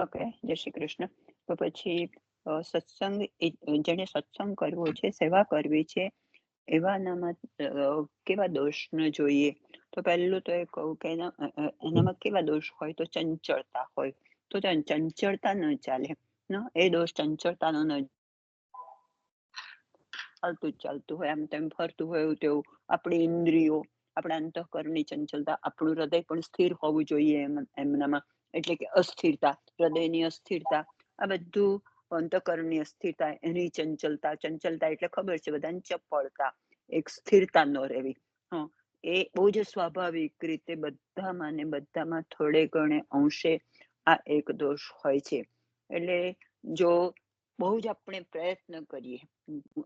Okay, જય શ્રી કૃષ્ણ. તો પછી સત્સંગ, જેને સત્સંગ કરવો છે, સેવા કરવી છે, એવાનામાં કેવા દોષ ન જોઈએ? તો પહેલું તો એ કહું કે એનામાં કેવા દોષ હોય? તો ચંચળતા હોય. તો ચંચળતા ન ચાલે. એ દોષ ચંચળતાનો ન ચાલતું હોય, આમ તેમ ફરતું હોય તેવું. આપણી ઇન્દ્રિયો, આપણા અંતઃકરણની ચંચલતા, આપણું હૃદય પણ સ્થિર હોવું જોઈએ એમનામાં. એટલે કે અસ્થિરતા, હૃદયની અસ્થિરતા, આ બધું અંતઃકરણની અસ્થિરતા, એની ચંચલતા. ચંચલતા એટલે ખબર છે બધાને, ચપળતા, એક સ્થિરતા ન રહેવી. એ બહુ જ સ્વાભાવિક રીતે બધામાં ને બધામાં થોડે ઘણે અંશે આ એક દોષ હોય છે. એટલે જો બહુ જ આપણે પ્રયત્ન કરીએ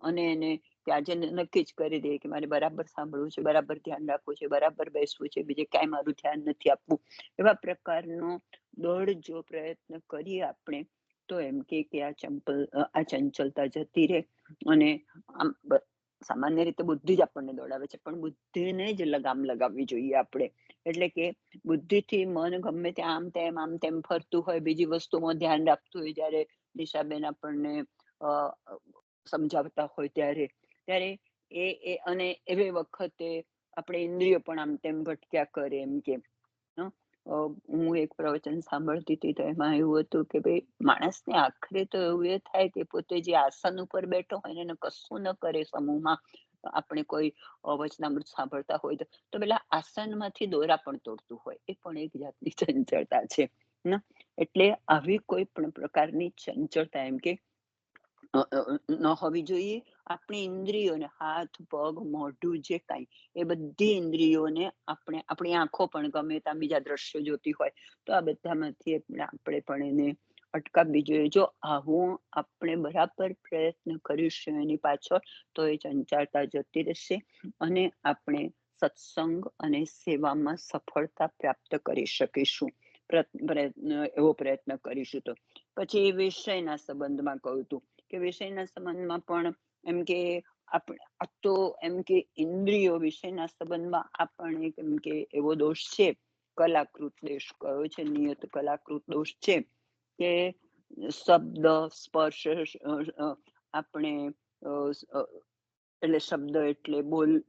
અને એને આજે નક્કી જ કરી દઈએ કે મારે બરાબર સાંભળવું છે, બરાબર ધ્યાન રાખવું છે, બરાબર બેસવું છે, બીજે ક્યાંય મારું ધ્યાન નથી આપવું, એવા પ્રકારનો દોઢ જો પ્રયત્ન કરીએ આપણે, તો એમ કે આ ચંચલતા જતી રહે. અને આમ સામાન્ય રીતે બુદ્ધિ જ આપણને દોડાવે છે, પણ બુદ્ધિને જ લગામ લગાવવી જોઈએ આપણે. એટલે કે બુદ્ધિથી મન ગમે ત્યાં આમ તેમ ફરતું હોય, બીજી વસ્તુમાં ધ્યાન રાખતું હોય, જયારે દિશાબેન આપણને સમજાવતા હોય ત્યારે અને એવી વખતે આપણે ઇન્દ્રિયો પણ આમ તેમ ભટક્યા કરે. એમ કે હું એક પ્રવચન સાંભળતી હતી, તો એમાં એવું હતું કે ભાઈ, માણસને આખરે તો એવું એ થાય કે પોતે જે આસન ઉપર બેઠો હોય ને એને કશું ન કરે સમૂહમાં, આપણે કોઈ વચનામૃત સાંભળતા હોય તો પેલા આસનમાંથી દોરા પણ તોડતું હોય, એ પણ એક જાતની ચંચળતા છે. એટલે આવી કોઈ પણ પ્રકારની ચંચળતા એમ કે ન હોવી જોઈએ. આપણી ઇન્દ્રિયોને, હાથ, પગ, મોઢું, જે કાંઈ, એ બધી ઇન્દ્રિયોને આપણી આંખો પણ ગમે ત્યાં બીજા દ્રશ્યો જોતી હોય, તો આ બધામાંથી આપણે પણ એને અટકાવવી જોઈએ. જો આવું આપણે બરાબર પ્રયત્ન કરીશું એની પાછળ, તો એ ચંચળતા જતી રહેશે અને આપણે સત્સંગ અને સેવામાં સફળતા પ્રાપ્ત કરી શકીશું. એવો પ્રયત્ન કરીશું. તો પછી વિષયના સંબંધમાં કહ્યું હતું કે વિષયના સંબંધમાં પણ એમ કે આપણે તો એમ કે ઇન્દ્રિયો વિષયના સંબંધમાં આપણને એમ કે એવો દોષ છે, કલાકૃત દોષ કયો છે, નિયત કલાકૃત દોષ છે, કે શબ્દ, સ્પર્શ, આપણે એટલે શબ્દ એટલે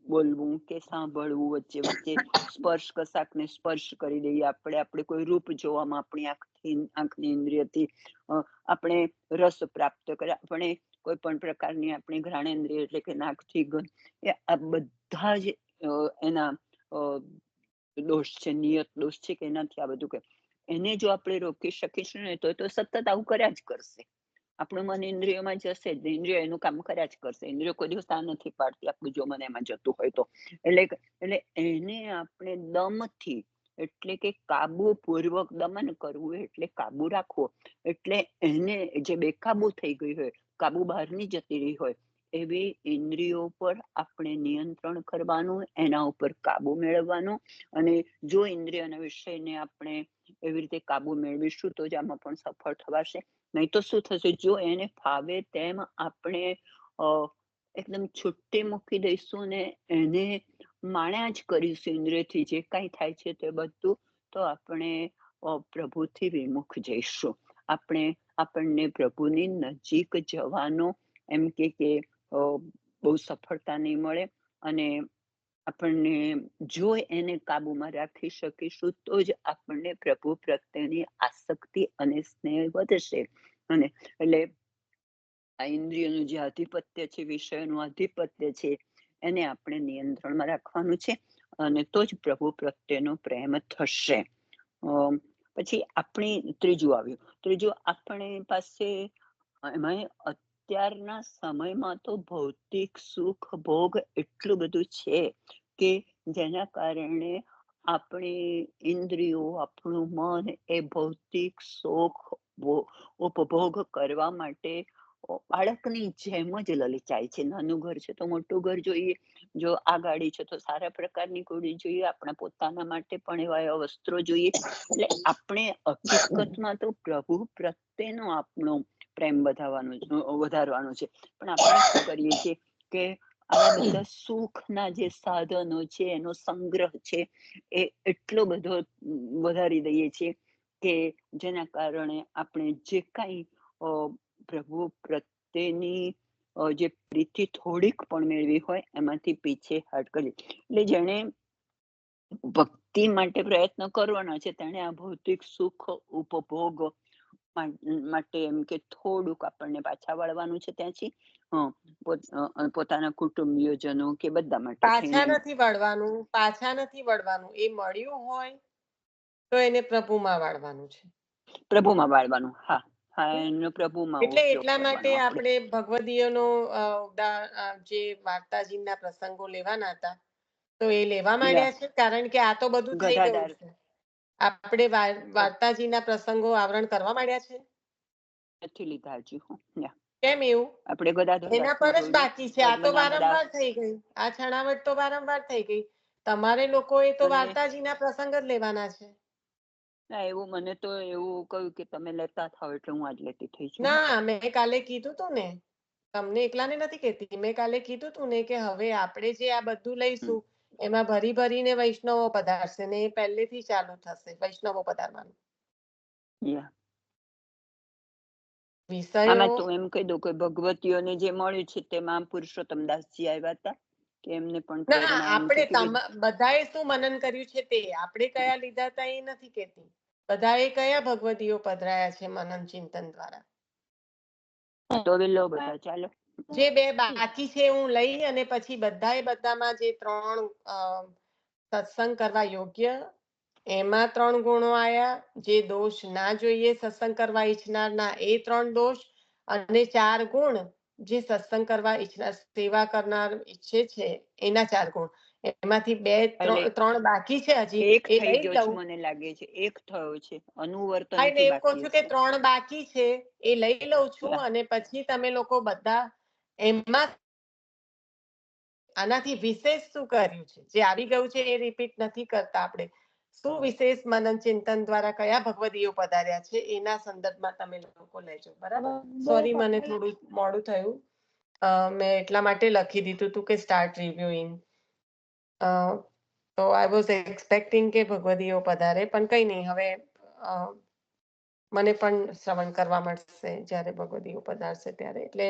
બોલવું કે સાંભળવું, વચ્ચે વચ્ચે સ્પર્શ, કશાકને સ્પર્શ કરી દઈએ આપણે કોઈ રૂપ જોવામાં આપણી આંખની ઇન્દ્રિયથી આપણે રસ પ્રાપ્ત કરે, આપણે કોઈ પણ પ્રકારની આપણી ઘ્રાણેન્દ્રિય એટલે કે નાકથી ગંધ, આ બધા જ એના દોષ છે, નિયત દોષ છે, કે એનાથી આ બધું કે એને જો આપણે રોકી શકીશું ને, તો સતત આવું કર્યા જ કરશે. આપણું મન ઇન્દ્રિયોમાં જશે જ, ઇન્દ્રિયો એનું કામ કર્યા જ કરશે. ઇન્દ્રિયો કોઈ દિવસ આ નથી પાડતી આપણું જો મન એમાં જતું હોય તો. એટલે એને આપણે દમથી, એટલે કે કાબુ પૂર્વક દમન કરવું, એટલે કાબુ રાખવો, એટલે એને જે બેકાબુ થઈ ગઈ હોય, કાબુ બહારની જતી રહી હોય, એવી ઇન્દ્રિયો પર આપણે નિયંત્રણ કરવાનું, એના ઉપર કાબુ મેળવવાનો. અને જો ઇન્દ્રિયોના વિષયને આપણે એવી રીતે કાબુ મેળવીશું, તો જ આમાં પણ સફળ થવાશે. નહીં તો શું થશે? જો એને ફાવે તેમ આપણે એકદમ છુટ્ટી મૂકી દઈશું ને એને માણ્યા જ કરીશું ઇન્દ્રિયથી, જે કાંઈ થાય છે તે બધું, તો આપણે પ્રભુથી વિમુખ જઈશું. આપણને પ્રભુની નજીક જવાનો એમ કે બહુ સફળતા નહીં મળે. અને આપણને જો એને કાબુમાં રાખી શકીશું, તો જ આપણને પ્રભુ પ્રત્યેની આસક્તિ અને સ્નેહ વધશે. અને એટલે આ ઇન્દ્રિયોનું જે આધિપત્ય છે, વિષયોનું આધિપત્ય છે, એને આપણે નિયંત્રણમાં રાખવાનું છે, અને તો જ પ્રભુ પ્રત્યેનો પ્રેમ થશે. પછી ત્રીજું આવ્યું. આપણી પાસે એમાં અત્યારના સમયમાં તો ભૌતિક સુખ ભોગ એટલું બધું છે કે જેના કારણે આપણી ઇન્દ્રિયો, આપણું મન એ ભૌતિક સુખ ઉપભોગ કરવા માટે બાળકની જેમ જ લલચાય છે. નાનું ઘર છે તો મોટું ઘર જોઈએ, જો આ ગાડી છે તો સારા પ્રકારની ગાડી જોઈએ, આપણા પોતાના માટે પણ એવા વસ્ત્રો જોઈએ. એટલે આપણે હકીકતમાં તો પ્રભુ પ્રત્યેનો આપણો પ્રેમ વધારવાનો છે. પણ આપણે શું કરીએ છીએ કે આવા બધા સુખના જે સાધનો છે, એનો સંગ્રહ છે, એ એટલો બધો વધારી દઈએ છીએ કે જેના કારણે આપણે જે કાંઈ અ, પ્રભુ પ્રત્યેની જે પ્રીતિ થોડીક પણ મેળવી હોય એમાંથી પીછેહટ કરીએ. એટલે જેણે ભક્તિ માટે પ્રયત્ન કરવાનો છે તેણે આ ભૌતિક સુખ ઉપભોગ માટે એમ કે થોડુંક આપણને પાછા વળવાનું છે ત્યાંથી. પોતાના કુટુંબીયજનો કે બધા માટે પાછા થઈને નથી વળવાનું. એ મળ્યું હોય તો એને પ્રભુમાં વાળવાનું છે. પ્રભુમાં વાળવાનું. હા, હા, એનો પ્રભુમાં એટલે ઉપયોગ એટલા માટે કરવાનો આપણે. આપણે ભગવદીયનો જે વાર્તાજીના પ્રસંગો લેવાના હતા તો એ લેવા માંડ્યા છે, કારણ કે આ તો બધું થઈ ગયું ગદાદાર છે. આપણે વાર્તાજીના પ્રસંગો આવરણ કરવા માંડ્યા છે. નથી લીધા હજી. કેમ એવું? આપણે ગદાધર એના દાસનું પર જ જોયું, બાકી છે. આ તો પદ્મનાભ દાસ. વારંવાર થઈ ગઈ. આ છણાવટ તો વારંવાર થઈ ગઈ. તમારે લોકોએ તો મને વાર્તાજીના પ્રસંગ જ લેવાના છે. ના, એવું મને તો એવું કહ્યું કે તમે લેતા થાવ એટલે હું આજ લેતી થઈ છું. ના, મેં કાલે કીધું તું ને, તમને એકલાને નથી કહેતી. મેં કાલે કીધું તું ને કે હવે આપણે જે આ બધું લઈશું એમાં ભરી ભરીને વૈષ્ણવો પધારશે ને એ પહેલેથી ચાલુ થશે વૈષ્ણવો પધારવાનું. યા. વિષયો આમાં તો એમ કહી દઉં કે ભગવતીઓને જે મળ્યું છે તેમાં પુરુષોત્તમ દાસજી આવ્યા હતા કે એમને પણ ના, પ્રેરણા એમ આપણે કે બધાએ શું મનન કર્યું છે તે આપણે કયા લીધા હતા એ નથી કહેતી. બધાએ કયા ભગવતીઓ પધરાયા છે મનન ચિંતન દ્વારા. તો લો બધા ચાલો. જે બે બાકી છે હું લઈ અને પછી બધામાં જે 3 સત્સંગ કરવા યોગ્ય એમાં 3 ગુણો આયા. જે દોષ ના જોઈએ સત્સંગ કરવા ઈચ્છનારના એ 3 દોષ અને 4 ગુણ જે સત્સંગ કરવા ઈચ્છનાર સેવા કરનાર ઈચ્છે છે એના 4 ગુણ. એમાંથી 3 બાકી છે હજી, એક એ થઈ લઈ ગયો છે લઉં. મને લાગે છે. એક થયો છે, હા, અનુવર્તનથી એવું કહું બાકી છું કે હશે. 3 બાકી છે એ લઈ લઉં છું અને પછી તમે લોકો બધા એમાં આનાથી વિશેષ શું કર્યું છે? જે આવી ગયું છે એ રિપીટ નથી કરતા આપણે. શું વિશેષ મનન ચિંતન દ્વારા કયા ભગવદીઓ પધાર્યા છે એના સંદર્ભમાં તમે લોકો લેજો. બરાબર? સોરી, મને થોડું મોડું થયું. મેં એટલા માટે લખી દીધું હતું કે સ્ટાર્ટ રિવ્યુઇંગ. તો આઈ વોઝ એક્સપેક્ટિંગ કે ભગવદીઓ પધારે, પણ કંઈ નહીં. હવે મને પણ શ્રવણ કરવા મળશે જ્યારે ભગવદીઓ પધારશે ત્યારે. એટલે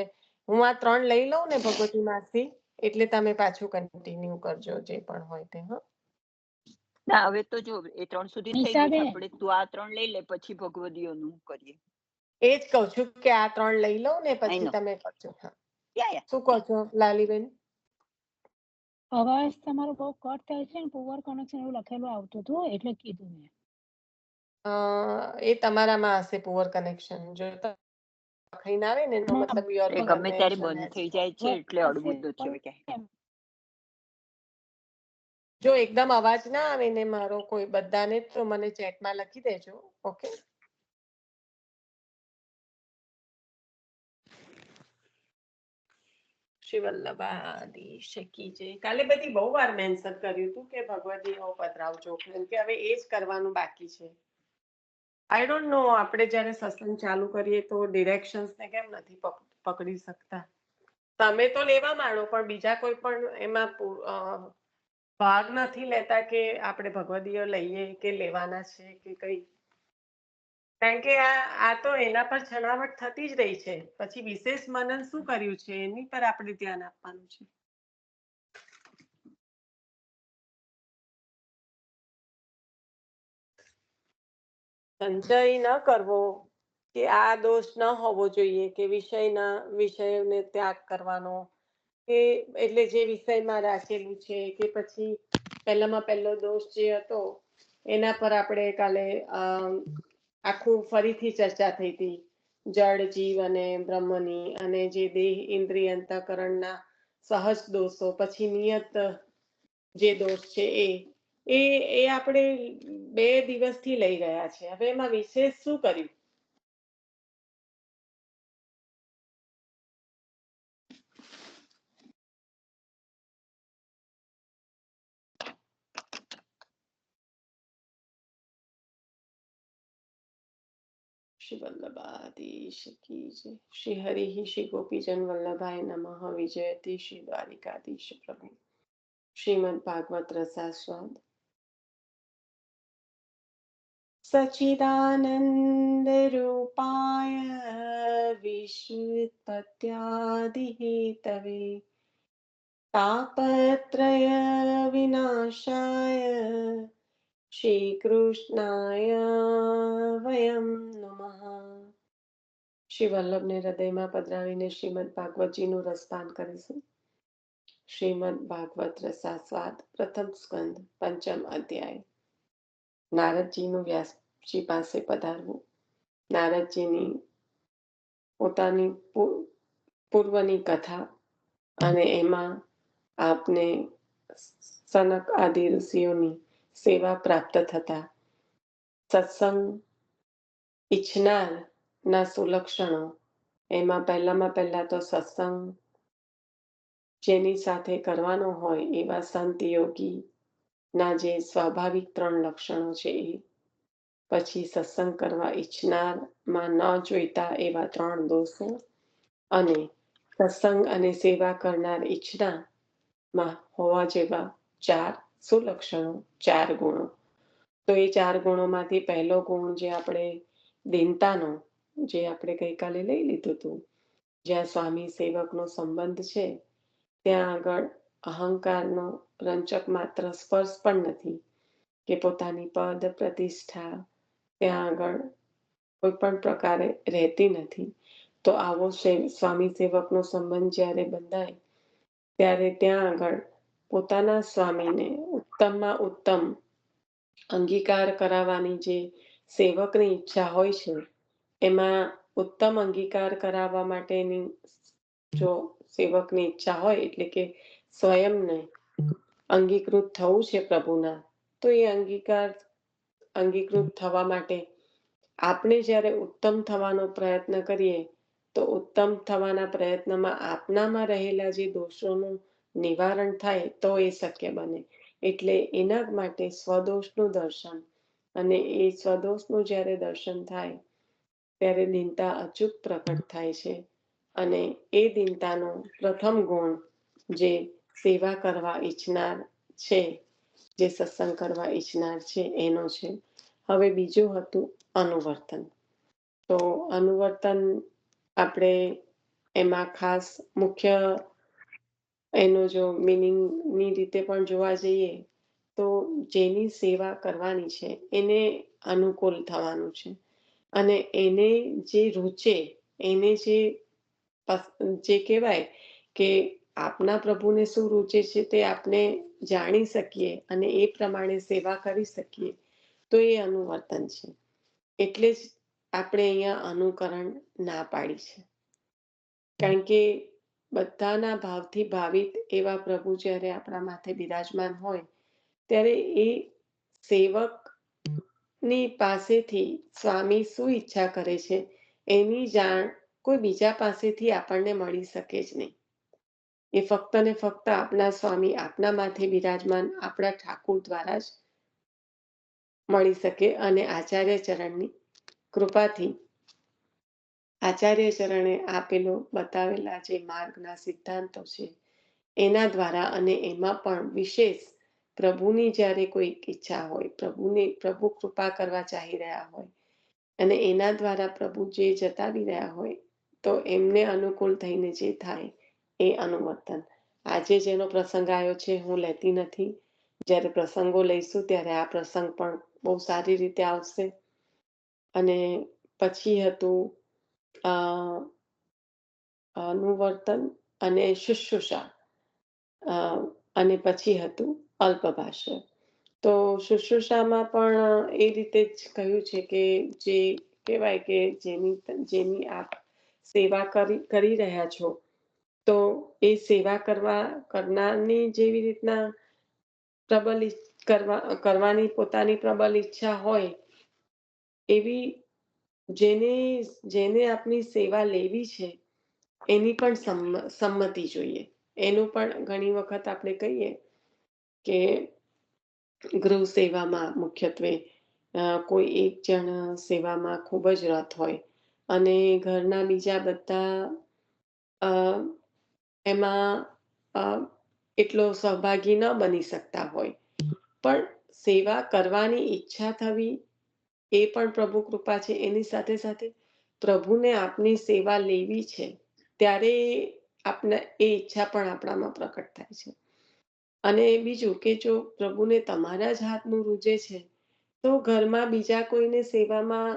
હું આ 3 લઈ લઉં ને ભગવતીમાંથી, એટલે તમે પાછું કન્ટિન્યુ કરજો જે પણ હોય તે. હા, ના, હવે તો જો એ 3 સુધી થઈ ગયું છે. આપણે તું આ 3 લઈ લે પછી ભગવદીઓનું કરીએ. એ જ કહું છું કે આ 3 લઈ લઉં ને આઈ પછી નો. તમે કરજો. હા, યા. શું કહો છો લાલીબેન? અવાજ તમારો બહુ કટ થાય છે ને પુઅર કનેક્શન એવું લખેલું આવતું હતું એટલે કીધું મેં. એ તમારામાં હશે પુઅર કનેક્શન. જો લખાઈને આવે ને એનો મતલબ યોર એ ગમે ત્યારે કનેક્શન બંધ હેઝ. થઈ જાય છે એટલે અડવું છે ક્યાંય. જો એકદમ અવાજ ના આવે ને મારો કોઈ બધાને તો મને ચેટમાં લખી દેજો. ઓકે, શ્રીવલ્લભાદી શકી જય. કાલે બધી બહુ વાર મેન્શન કર્યું હતું કે ભગવદીઓ પધરાવજો, કેમ કે હવે એ જ કરવાનું બાકી છે. આઈ ડોન્ટ નો, આપણે જ્યારે સત્સંગ ચાલુ કરીએ તો ડિરેક્શન્સ ને કેમ નથી પકડી શકતા? તમે તો લેવા માંડો પણ બીજા કોઈ પણ એમાં ભાગ નથી લેતા કે આપણે ભગવદીઓ લઈએ કે લેવાના છે કે કઈ. કારણ કે આ તો એના પર છણાવટ થતી જ રહી છે. પછી વિશેષ મનન શું કર્યું છે એની પર આપણે ધ્યાન આપવાનું છે. સંચય ન કરવો કે આ દોષ ન હોવો જોઈએ કે વિષયને ત્યાગ કરવાનો, કે એટલે જે વિષયમાં રાખેલું છે કે પછી પહેલામાં પહેલો દોષ જે હતો એના પર આપણે કાલે આખું ફરીથી ચર્ચા થઈ હતી. જળ જીવ અને બ્રહ્મની, અને જે દેહ ઇન્દ્રિય અંતઃકરણના સહજ દોષો, પછી નિયત જે દોષ છે એ આપણે 2 દિવસથી લઈ રહ્યા છે. હવે એમાં વિશેષ શું કર્યું? શ્રી વલ્લભાધીશ કી જય. શ્રી હરિ શ્રી ગોપીજન વલ્લભાય નમઃ. વિજયતી શ્રી દ્વારિકાધીશ પ્રભુ. શ્રીમદ ભાગવત રસાસ્વાદ. સચ્ચિદાનંદ રૂપાય વિશ્વોત્પત્યાદિ હેતવે તાપત્રય વિનાશાય શ્રી કૃષ્ણાય વયમ નમઃ. શ્રી વલ્લભને હૃદયમાં પધરાવીને શ્રીમદ ભાગવતજીનું રસપાન કરીશું. શ્રીમદ ભાગવત રસાસ્વાદ પ્રથમ સ્કંદ પંચમ અધ્યાય. નારદજીનું વ્યાસજી પાસે પધારવું. નારદજીની પોતાની પૂર્વની કથા અને એમાં આપને સનક આદિ ઋષિઓની સેવા પ્રાપ્ત થતા સત્સંગ ઈચ્છનારના સુલક્ષણો. એમાં પહેલા તો સત્સંગ જેની સાથે કરવાનો હોય એવા સંત યોગી ના જે સ્વાભાવિક 3 લક્ષણો છે એ. પછી સત્સંગ કરવા ઈચ્છનારમાં ન જોઈતા એવા 3 દોષો અને સત્સંગ અને સેવા કરનાર ઈચ્છનામાં હોવા જેવા 4 સુલક્ષણો, 4 ગુણો. તો એ 4 ગુણોમાંથી પહેલો ગુણ જે આપણે દીનતાનો, જે આપણે ગઈકાલે લઈ લીધું હતું, જ્યાં સ્વામી સેવકનો સંબંધ છે ત્યાં આગળ અહંકારનો રંચક માત્ર સ્પર્શ પણ નથી, કે પોતાની પદ પ્રતિષ્ઠા ત્યાં આગળ કોઈ પણ પ્રકારે રહેતી નથી. તો આવો સ્વામી સેવકનો સંબંધ જ્યારે બંધાય ત્યારે ત્યાં આગળ પોતાના સ્વામીને ઉત્તમમાં ઉત્તમ અંગીકાર કરાવવાની જે સેવકની ઈચ્છા હોય છે, એમાં ઉત્તમ અંગીકાર કરાવવા માટેની જો સેવકની ઈચ્છા હોય, એટલે કે સ્વયંને અંગીકૃત થવું છે પ્રભુના, તો એ અંગીકૃત થવા માટે આપણે જ્યારે ઉત્તમ થવાનો પ્રયત્ન કરીએ તો ઉત્તમ થવાના પ્રયત્નમાં આપનામાં રહેલા જે દોષોનું નિવારણ થાય તો એ શક્ય બને. એટલે એના માટે સ્વદોષનું દર્શન, અને એ સ્વદોષનું જ્યારે દર્શન થાય ત્યારે દીનતા અચૂક પ્રકટ થાય છે. અને એ દીનતાનો પ્રથમ ગુણ જે સેવા કરવા ઈચ્છનાર છે, જે સત્સંગ કરવા ઈચ્છનાર છે એનો છે. હવે બીજું હતું અનુવર્તન. તો અનુવર્તન આપણે એમાં ખાસ મુખ્ય એનો જો મિનિંગની રીતે પણ જોવા જઈએ તો જેની સેવા કરવાની છે એને અનુકૂળ થવાનું છે, અને એને જે રૂચે, એને જે કહેવાય કે આપના પ્રભુને શું રૂચે છે તે આપણે જાણી શકીએ અને એ પ્રમાણે સેવા કરી શકીએ, તો એ અનુવર્તન છે. એટલે જ આપણે અહીંયા અનુકરણ ના પાડી છે. કારણ કે બધાના ભાવથી ભાવિત એવા પ્રભુ જ્યારે આપણા માથે બિરાજમાન હોય ત્યારે એ સેવકની પાસેથી સ્વામી શું ઈચ્છા કરે છે એની જાણ કોઈ બીજા પાસેથી આપણને મળી શકે જ નહીં. એ ફક્ત ને ફક્ત આપણા સ્વામી, આપના માથે બિરાજમાન આપણા ઠાકુર દ્વારા જ મળી શકે. અને આચાર્ય ચરણની કૃપાથી, આચાર્ય ચરણે આપેલો બતાવેલા જે માર્ગના સિદ્ધાંતો છે એના દ્વારા, અને એમાં પણ વિશેષ પ્રભુની જ્યારે કોઈ ઈચ્છા હોય, પ્રભુ કૃપા કરવા ચાહી રહ્યા હોય અને એના દ્વારા પ્રભુ જે જતાવી રહ્યા હોય, તો એમને અનુકૂળ થઈને જે થાય એ અનુવર્તન. આજે જેનો પ્રસંગ આવ્યો છે હું લેતી નથી, જ્યારે પ્રસંગો લઈશું ત્યારે આ પ્રસંગ પણ બહુ સારી રીતે આવશે. અને પછી હતું અનુવર્તન અને શુશ્રુષા, અને પછી હતું અલ્પભાષ્ય. તો શુશ્રુષામાં પણ એ રીતે જ કહ્યું છે કે જે કહેવાય કે જેની આપ સેવા કરી રહ્યા છો, તો એ સેવા કરનારની જેવી રીતના પ્રબલ કરવાની પોતાની પ્રબલ ઈચ્છા હોય, એવી જેને આપની સેવા લેવી છે એની પણ સંમતિ જોઈએ. એનું પણ ઘણી વખત આપણે કહીએ કે ગૃહ સેવામાં મુખ્યત્વે કોઈ એક જણ સેવામાં ખૂબ જ રત હોય અને ઘરના બીજા બધા અ, એમાં અ, એટલો સહભાગી ન બની શકતા હોય, પણ સેવા કરવાની ઈચ્છા થવી એ પણ પ્રભુ કૃપા છે. એની સાથે સાથે પ્રભુને આપની સેવા લેવી છે, ત્યારે આપને એ ઈચ્છા પણ આપણામાં પ્રકટ થાય છે. અને બીજું કે જો પ્રભુને તમારા જ હાથનું રૂજે છે, તો ઘરમાં બીજા કોઈને સેવામાં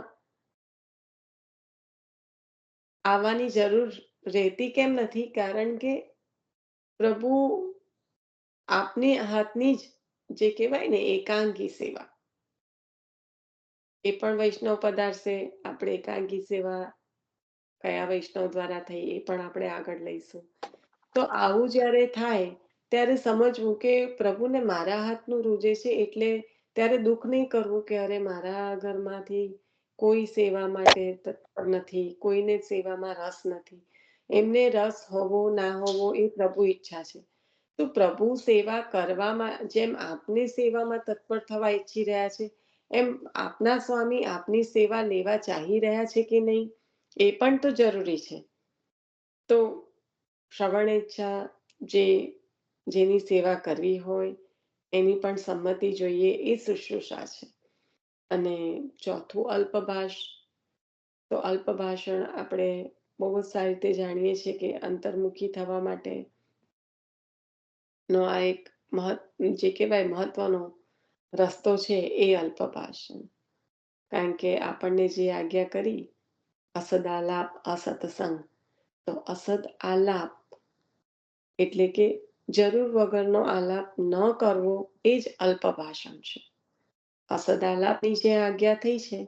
આવવાની જરૂર રહેતી કેમ નથી? કારણ કે પ્રભુ આપની હાથની જ જે કહેવાય ને એકાંગી સેવા, એ પણ વૈષ્ણવ પધારશે. આપણે એકાંગી સેવા કયા વૈષ્ણવ દ્વારા થઈ એ પણ આપણે આગળ લઈશું. તો આવું જ્યારે થાય ત્યારે સમજવું કે પ્રભુને મારા હાથનું રૂજે છે, એટલે ત્યારે દુઃખ નહીં કરવું કે અરે મારા ઘરમાંથી કોઈ સેવા માટે તત્પર નથી, કોઈને સેવામાં રસ નથી. એમને રસ હોવો ના હોવો એ પ્રભુ ઈચ્છા છે. તો પ્રભુ સેવા કરવામાં જેમ આપની સેવામાં તત્પર થવા ઈચ્છી રહ્યા છે, એમ આપના સ્વામી આપની સેવા લેવા ચાહી રહ્યા છે કે નહીં, એ પણ તો જરૂરી છે. તો શ્રવણ ઈચ્છા જેની સેવા કરવી હોય એની પણ સંમતિ જોઈએ, એ શુશ્રૂષા છે. અને ચોથું અલ્પભાષ. તો અલ્પભાષણ આપણે બહુ જ સારી રીતે જાણીએ છીએ કે અંતર્મુખી થવા માટે નો આ એક જે કહેવાય મહત્વનો રસ્તો છે, એ અલ્પભાષણ. કારણ કે આપણને જે આજ્ઞા કરી અસદાલાપ અસત્સંગ, તો અસદ આલાપ એટલે કે જરૂર વગરનો આલાપ ન કરવો, એ જ અલ્પભાષણ છે. અસદાલાપની જે આજ્ઞા થઈ છે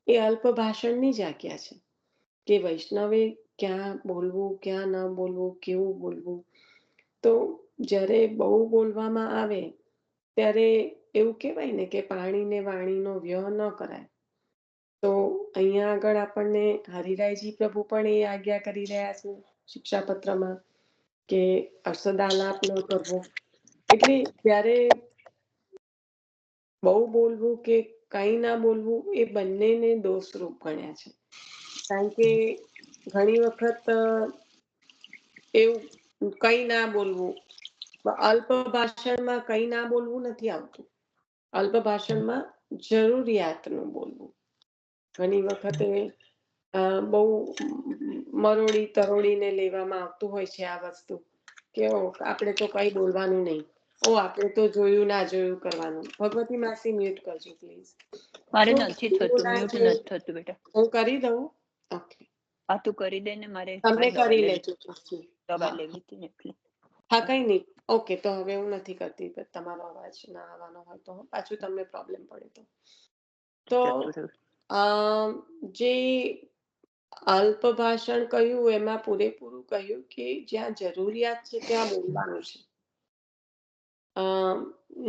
એ અલ્પભાષણની જ આજ્ઞા છે કે વૈષ્ણવે ક્યાં બોલવું, ક્યાં ન બોલવું, કેવું બોલવું. તો જ્યારે બહુ બોલવામાં આવે ત્યારે એવું કહેવાય ને કે પાણીને વાણીનો વ્યય ન કરાય. તો અહીંયા આગળ આપણને હરિરાયજી પ્રભુ પણ એ આજ્ઞા કરી રહ્યા છે શિક્ષાપત્રમાં કે અસદાલાપ ન કરવો. એટલે ત્યારે બહુ બોલવું કે કંઈ ના બોલવું એ બંનેને દોષરૂપ ગણ્યા છે. કારણ કે ઘણી વખત એવું કંઈ ના બોલવું, અલ્પ ભાષણમાં કંઈ ના બોલવું નથી આવતું. અલ્પ ભાષણમાં જરૂરિયાતનું બોલવું. ઘણી વખતે બહુ મરોડી તરોડીને લેવામાં આવતું હોય છે આ વસ્તુ કે આપણે તો કંઈ બોલવાનું નહીં, આપણે તો જોયું ના જોયું કરવાનું. ભગવતી માસી મ્યુટ કરજો પ્લીઝ. મારે નથી થતું, મ્યુટ નથી થતું બેટા. હું કરી દઉં? ઓકે, આ તું કરી દે ને, મારે તમે કરી લેજો. દવા લેવી હતી ને એટલે. હા, કઈ નહીં. ઓકે, તો હવે હું નથી કરતી. તમારો અવાજ ના આવવાનો હોય તો પાછું તમને પ્રોબ્લેમ પડે તો જે અલ્પ ભાષણ કહ્યું એમાં પૂરેપૂરું કહ્યું કે જ્યાં જરૂરિયાત છે ત્યાં બોલવાનું છે.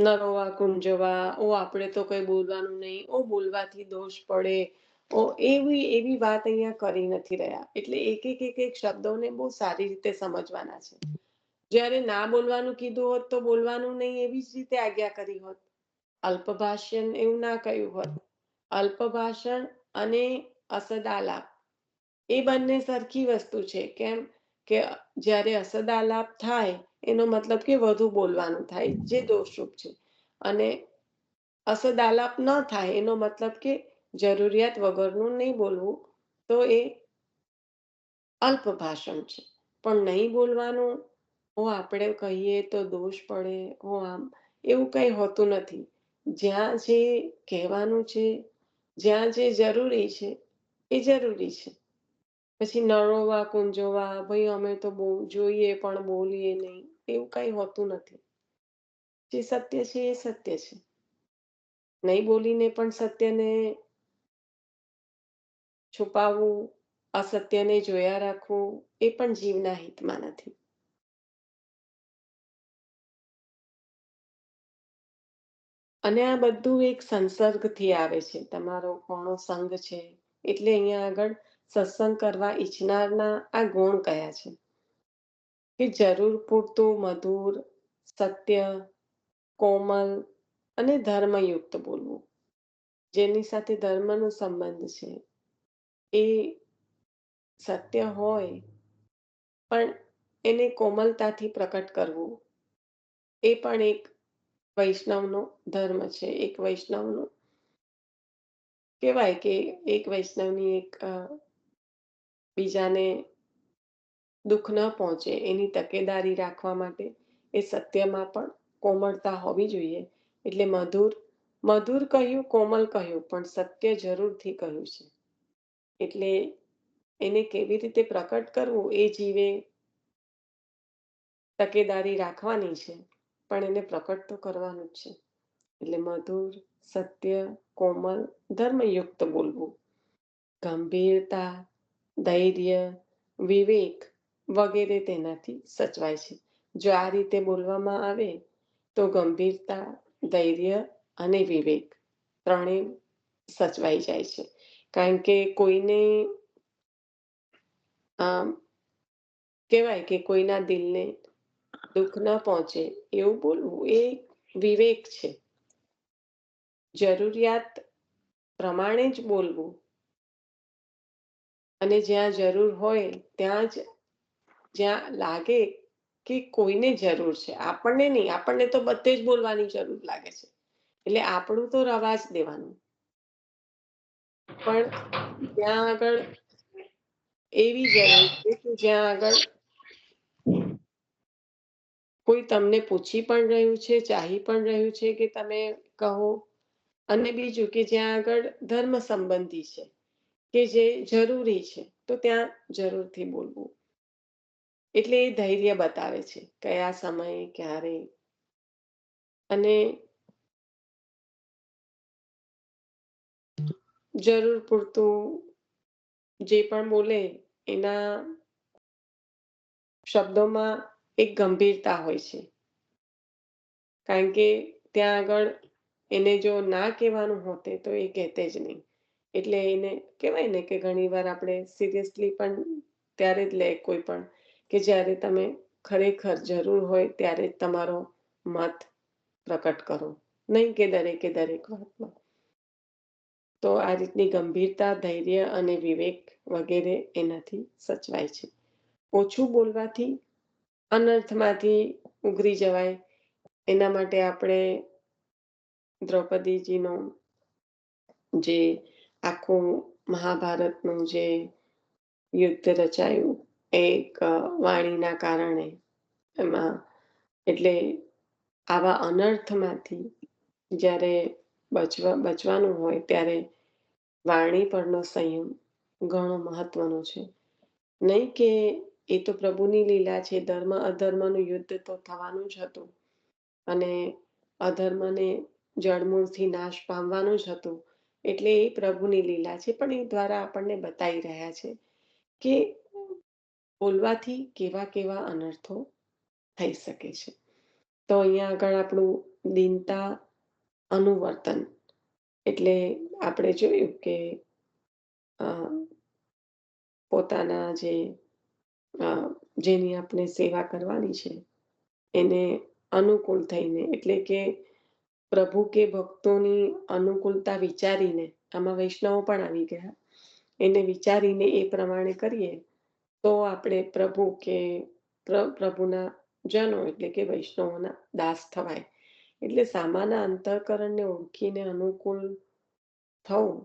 ન રોવા કુંજવા, આપણે તો કઈ બોલવાનું નહીં, બોલવાથી દોષ પડે, એવી વાત અહીંયા કરી નથી રહ્યા. એટલે એક શબ્દોને બહુ સારી રીતે સમજવાના છે. જ્યારે ના બોલવાનું કીધું હોત તો બોલવાનું નહીં એવી જ રીતે આજ્ઞા કરી હોત. અલ્પભાષણ એવું ના કહ્યું હોત. અલ્પભાષણ અને અસદાલાપ એ બંને સરખી વસ્તુ છે. કેમ કે જ્યારે અસદાલાપ થાય એનો મતલબ કે વધુ બોલવાનું થાય, જે દોષરૂપ છે. અને અસદાલાપ ન થાય એનો મતલબ કે જરૂરિયાત વગરનું નહીં બોલવું, તો એ અલ્પ ભાષણ છે. પણ નહીં બોલવાનું, આપણે કહીએ તો દોષ પડે, આમ એવું કંઈ હોતું નથી. જ્યાં જે કહેવાનું છે, જ્યાં જે જરૂરી છે એ જરૂરી છે. પછી નરોવા કુંજોવા, ભાઈ અમે તો બહુ જોઈએ પણ બોલીએ નહીં, એવું કંઈ હોતું નથી. જે સત્ય છે એ સત્ય છે. નહીં બોલીને પણ સત્યને છુપાવવું, અસત્યને જોયા રાખવું, એ પણ જીવના હિતમાં નથી. અને આ બધું એક સંસર્ગથી આવે છે. તમારો કોણો સંગ છે, એટલે અહીંયા આગળ સત્સંગ કરવા ઈચ્છનારના આ ગુણ કયા છે કે જરૂર પૂરતું મધુર, સત્ય, કોમલ અને ધર્મયુક્ત બોલવું. જેની સાથે ધર્મનો સંબંધ છે એ સત્ય હોય પણ એને કોમલતાથી પ્રકટ કરવું એ પણ એક વૈષ્ણવનો ધર્મ છે. એક વૈષ્ણવનો કહેવાય કે એક વૈષ્ણવની એક બીજાને દુઃખ ન પહોંચે એની તકેદારી રાખવા માટે એ સત્યમાં પણ કોમળતા હોવી જોઈએ. એટલે મધુર કહ્યું, કોમલ કહ્યું, પણ સત્ય જરૂરથી કહ્યું છે. એટલે એને કેવી રીતે પ્રકટ કરવું એ જીવે તકેદારી રાખવાની છે, પણ એને પ્રકટ તો કરવાનું જ છે. એટલે મધુર, સત્ય, કોમલ, ધર્મયુક્ત બોલવું. ગંભીરતા, ધૈર્ય, વિવેક વગેરે તેનાથી સચવાય છે. જો આ રીતે બોલવામાં આવે તો ગંભીરતા, ધૈર્ય અને વિવેક ત્રણેય સચવાઈ જાય છે. કારણ કે કોઈને આમ કહેવાય કે કોઈના દિલને દુઃખ ન પહોંચે એવું બોલવું એ વિવેક છે. જરૂરિયાત પ્રમાણે જ બોલવું અને જ્યાં જરૂર હોય ત્યાં જ, જ્યાં લાગે કે કોઈને જરૂર છે, આપણને નહીં, આપણને તો બધે જ બોલવાની જરૂર લાગે છે, એટલે આપણું તો રવા જ દેવાનું. પણ જ્યાં આગળ એવી જરૂર છે કે જ્યાં આગળ કોઈ તમને પૂછી પણ રહ્યું છે, ચાહી પણ રહ્યું છે કે તમે કહો, અને બીજું કે જ્યાં આગળ ધર્મ સંબંધી છે કે જે જરૂરી છે, તો ત્યાં જરૂરથી બોલવું. એટલે એ ધૈર્ય બતાવે છે કયા સમયે ક્યારે. અને જરૂર પૂરતું જે પણ બોલે એના શબ્દોમાં એક ગંભીરતા હોય છે. કારણ કે ત્યાં આગળ એને જો ના કહેવાનું હોતે તો એ કહેતે જ નહીં. એટલે એને કહેવાય ને કે ઘણી વાર આપણે સિરિયસલી પણ ત્યારે જ લે કોઈ પણ કે જ્યારે તમે ખરેખર જરૂર હોય ત્યારે જ તમારો મત પ્રકટ કરો, નહીં કે દરેક વાતમાં. તો આ રીતની ગંભીરતા, ધૈર્ય અને વિવેક વગેરે એનાથી સચવાય છે. ઓછું બોલવાથી અનર્થમાંથી ઉઘરી જવાય. એના માટે આપણે દ્રૌપદીજીનો જે આખું મહાભારતનું જે યુદ્ધ રચાયું એક વાણીના કારણે, એમાં એટલે આવા અનર્થમાંથી જ્યારે બચવાનું હોય ત્યારે વાણી પરનો સંયમ ઘણો મહત્વનો છે. નહીં કે એ તો પ્રભુની લીલા છે, ધર્મ અધર્મનું યુદ્ધ તો થવાનું જ હતું અને અધર્મને જળમૂળથી નાશ પામવાનું જ હતું. એટલે એ પ્રભુની લીલા છે, પણ એ દ્વારા આપણને બતાવી રહ્યા છે કે બોલવાથી કેવા કેવા અનર્થો થઈ શકે છે. તો અહીંયા આગળ આપણું દીનતા અનુવર્તન, એટલે આપણે જોયું કે પોતાના જેની આપણે સેવા કરવાની છે એને અનુકૂળ થઈને, એટલે કે પ્રભુ કે ભક્તોની અનુકૂળતા વિચારીને, આમાં વૈષ્ણવો પણ આવી ગયા, એને વિચારીને એ પ્રમાણે કરીએ તો આપણે પ્રભુ કે પ્રભુના જનો એટલે કે વૈષ્ણવોના દાસ થવાય. એટલે સામાના અંતઃકરણને ઓળખીને અનુકૂળ થવું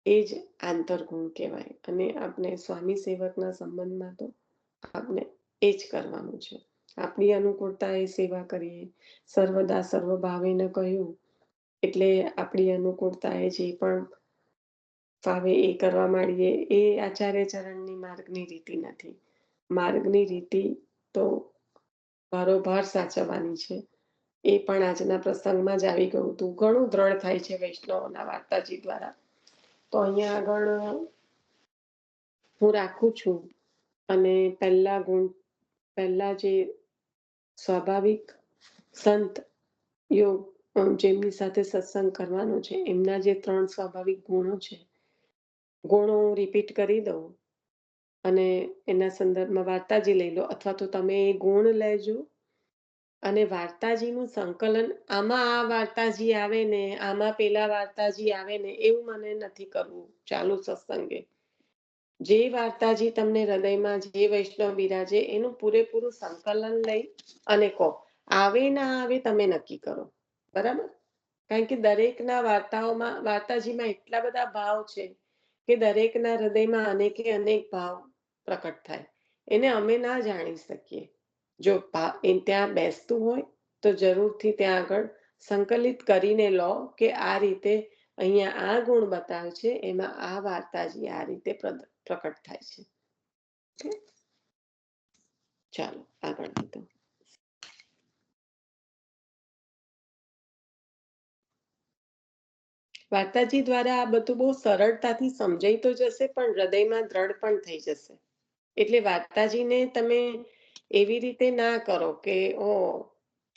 એ જ આંતરગુણ કહેવાય. અને આપણે સ્વામી સેવકના સંબંધમાં તો આપણે એ જ કરવાનું છે. આપણી અનુકૂળતા એ સેવા કરીએ, સર્વદા સર્વભાવે ન કહ્યું એટલે આપણી અનુકૂળતા એ જે પણ ફાવે એ કરવા માંડીએ એ આચાર્ય ચરણની માર્ગની રીતિ નથી. માર્ગની રીતિ તો ભારોભાર સાચવવાની છે. એ પણ આજના પ્રસંગમાં જ આવી ગયું હતું. ઘણું દ્રઢ થાય છે વૈષ્ણવોના વાર્તાજી દ્વારા. તો અહીંયા આગળ હું રાખું છું અને પહેલા જે સ્વાભાવિક સંત યોગ જેમની સાથે સત્સંગ કરવાનો છે એમના જે 3 સ્વાભાવિક ગુણો હું રિપીટ કરી દઉં અને એના સંદર્ભમાં વાર્તાજી લઈ લો, અથવા તો તમે એ ગુણ લેજો અને વાર્તાજીનું સંકલન આમાં આ વાર્તાજી આવે ને આમાં પેલા વાર્તાજી આવે ને એવું મને નથી કરવું ચાલુ સત્સંગે. જે વાર્તાજી તમને હૃદયમાં જે વૈષ્ણવ બિરાજે એનું પૂરેપૂરું સંકલન લઈ અને કહો. આવે ના આવે તમે નક્કી કરો. બરાબર? કારણ કે દરેકના વાર્તાજીમાં એટલા બધા ભાવ છે કે દરેકના હૃદયમાં અનેકે અનેક ભાવ પ્રકટ થાય. એને અમે ના જાણી શકીએ. જો ત્યાં બેસતું હોય તો જરૂરથી ત્યાં આગળ સંકલિત કરીને લો કે આ રીતે અહીંયા આ ગુણ બતાવે છે, એમાં આ વાર્તાજી આ રીતે પ્રકટ થાય છે. ચાલો આગળ વધો. વાર્તાજી દ્વારા આ બધું બહુ સરળતાથી સમજાઈ તો જશે, પણ હૃદયમાં દ્રઢ પણ થઈ જશે. એટલે વાર્તાજીને તમે એવી રીતે ના કરો કે ઓ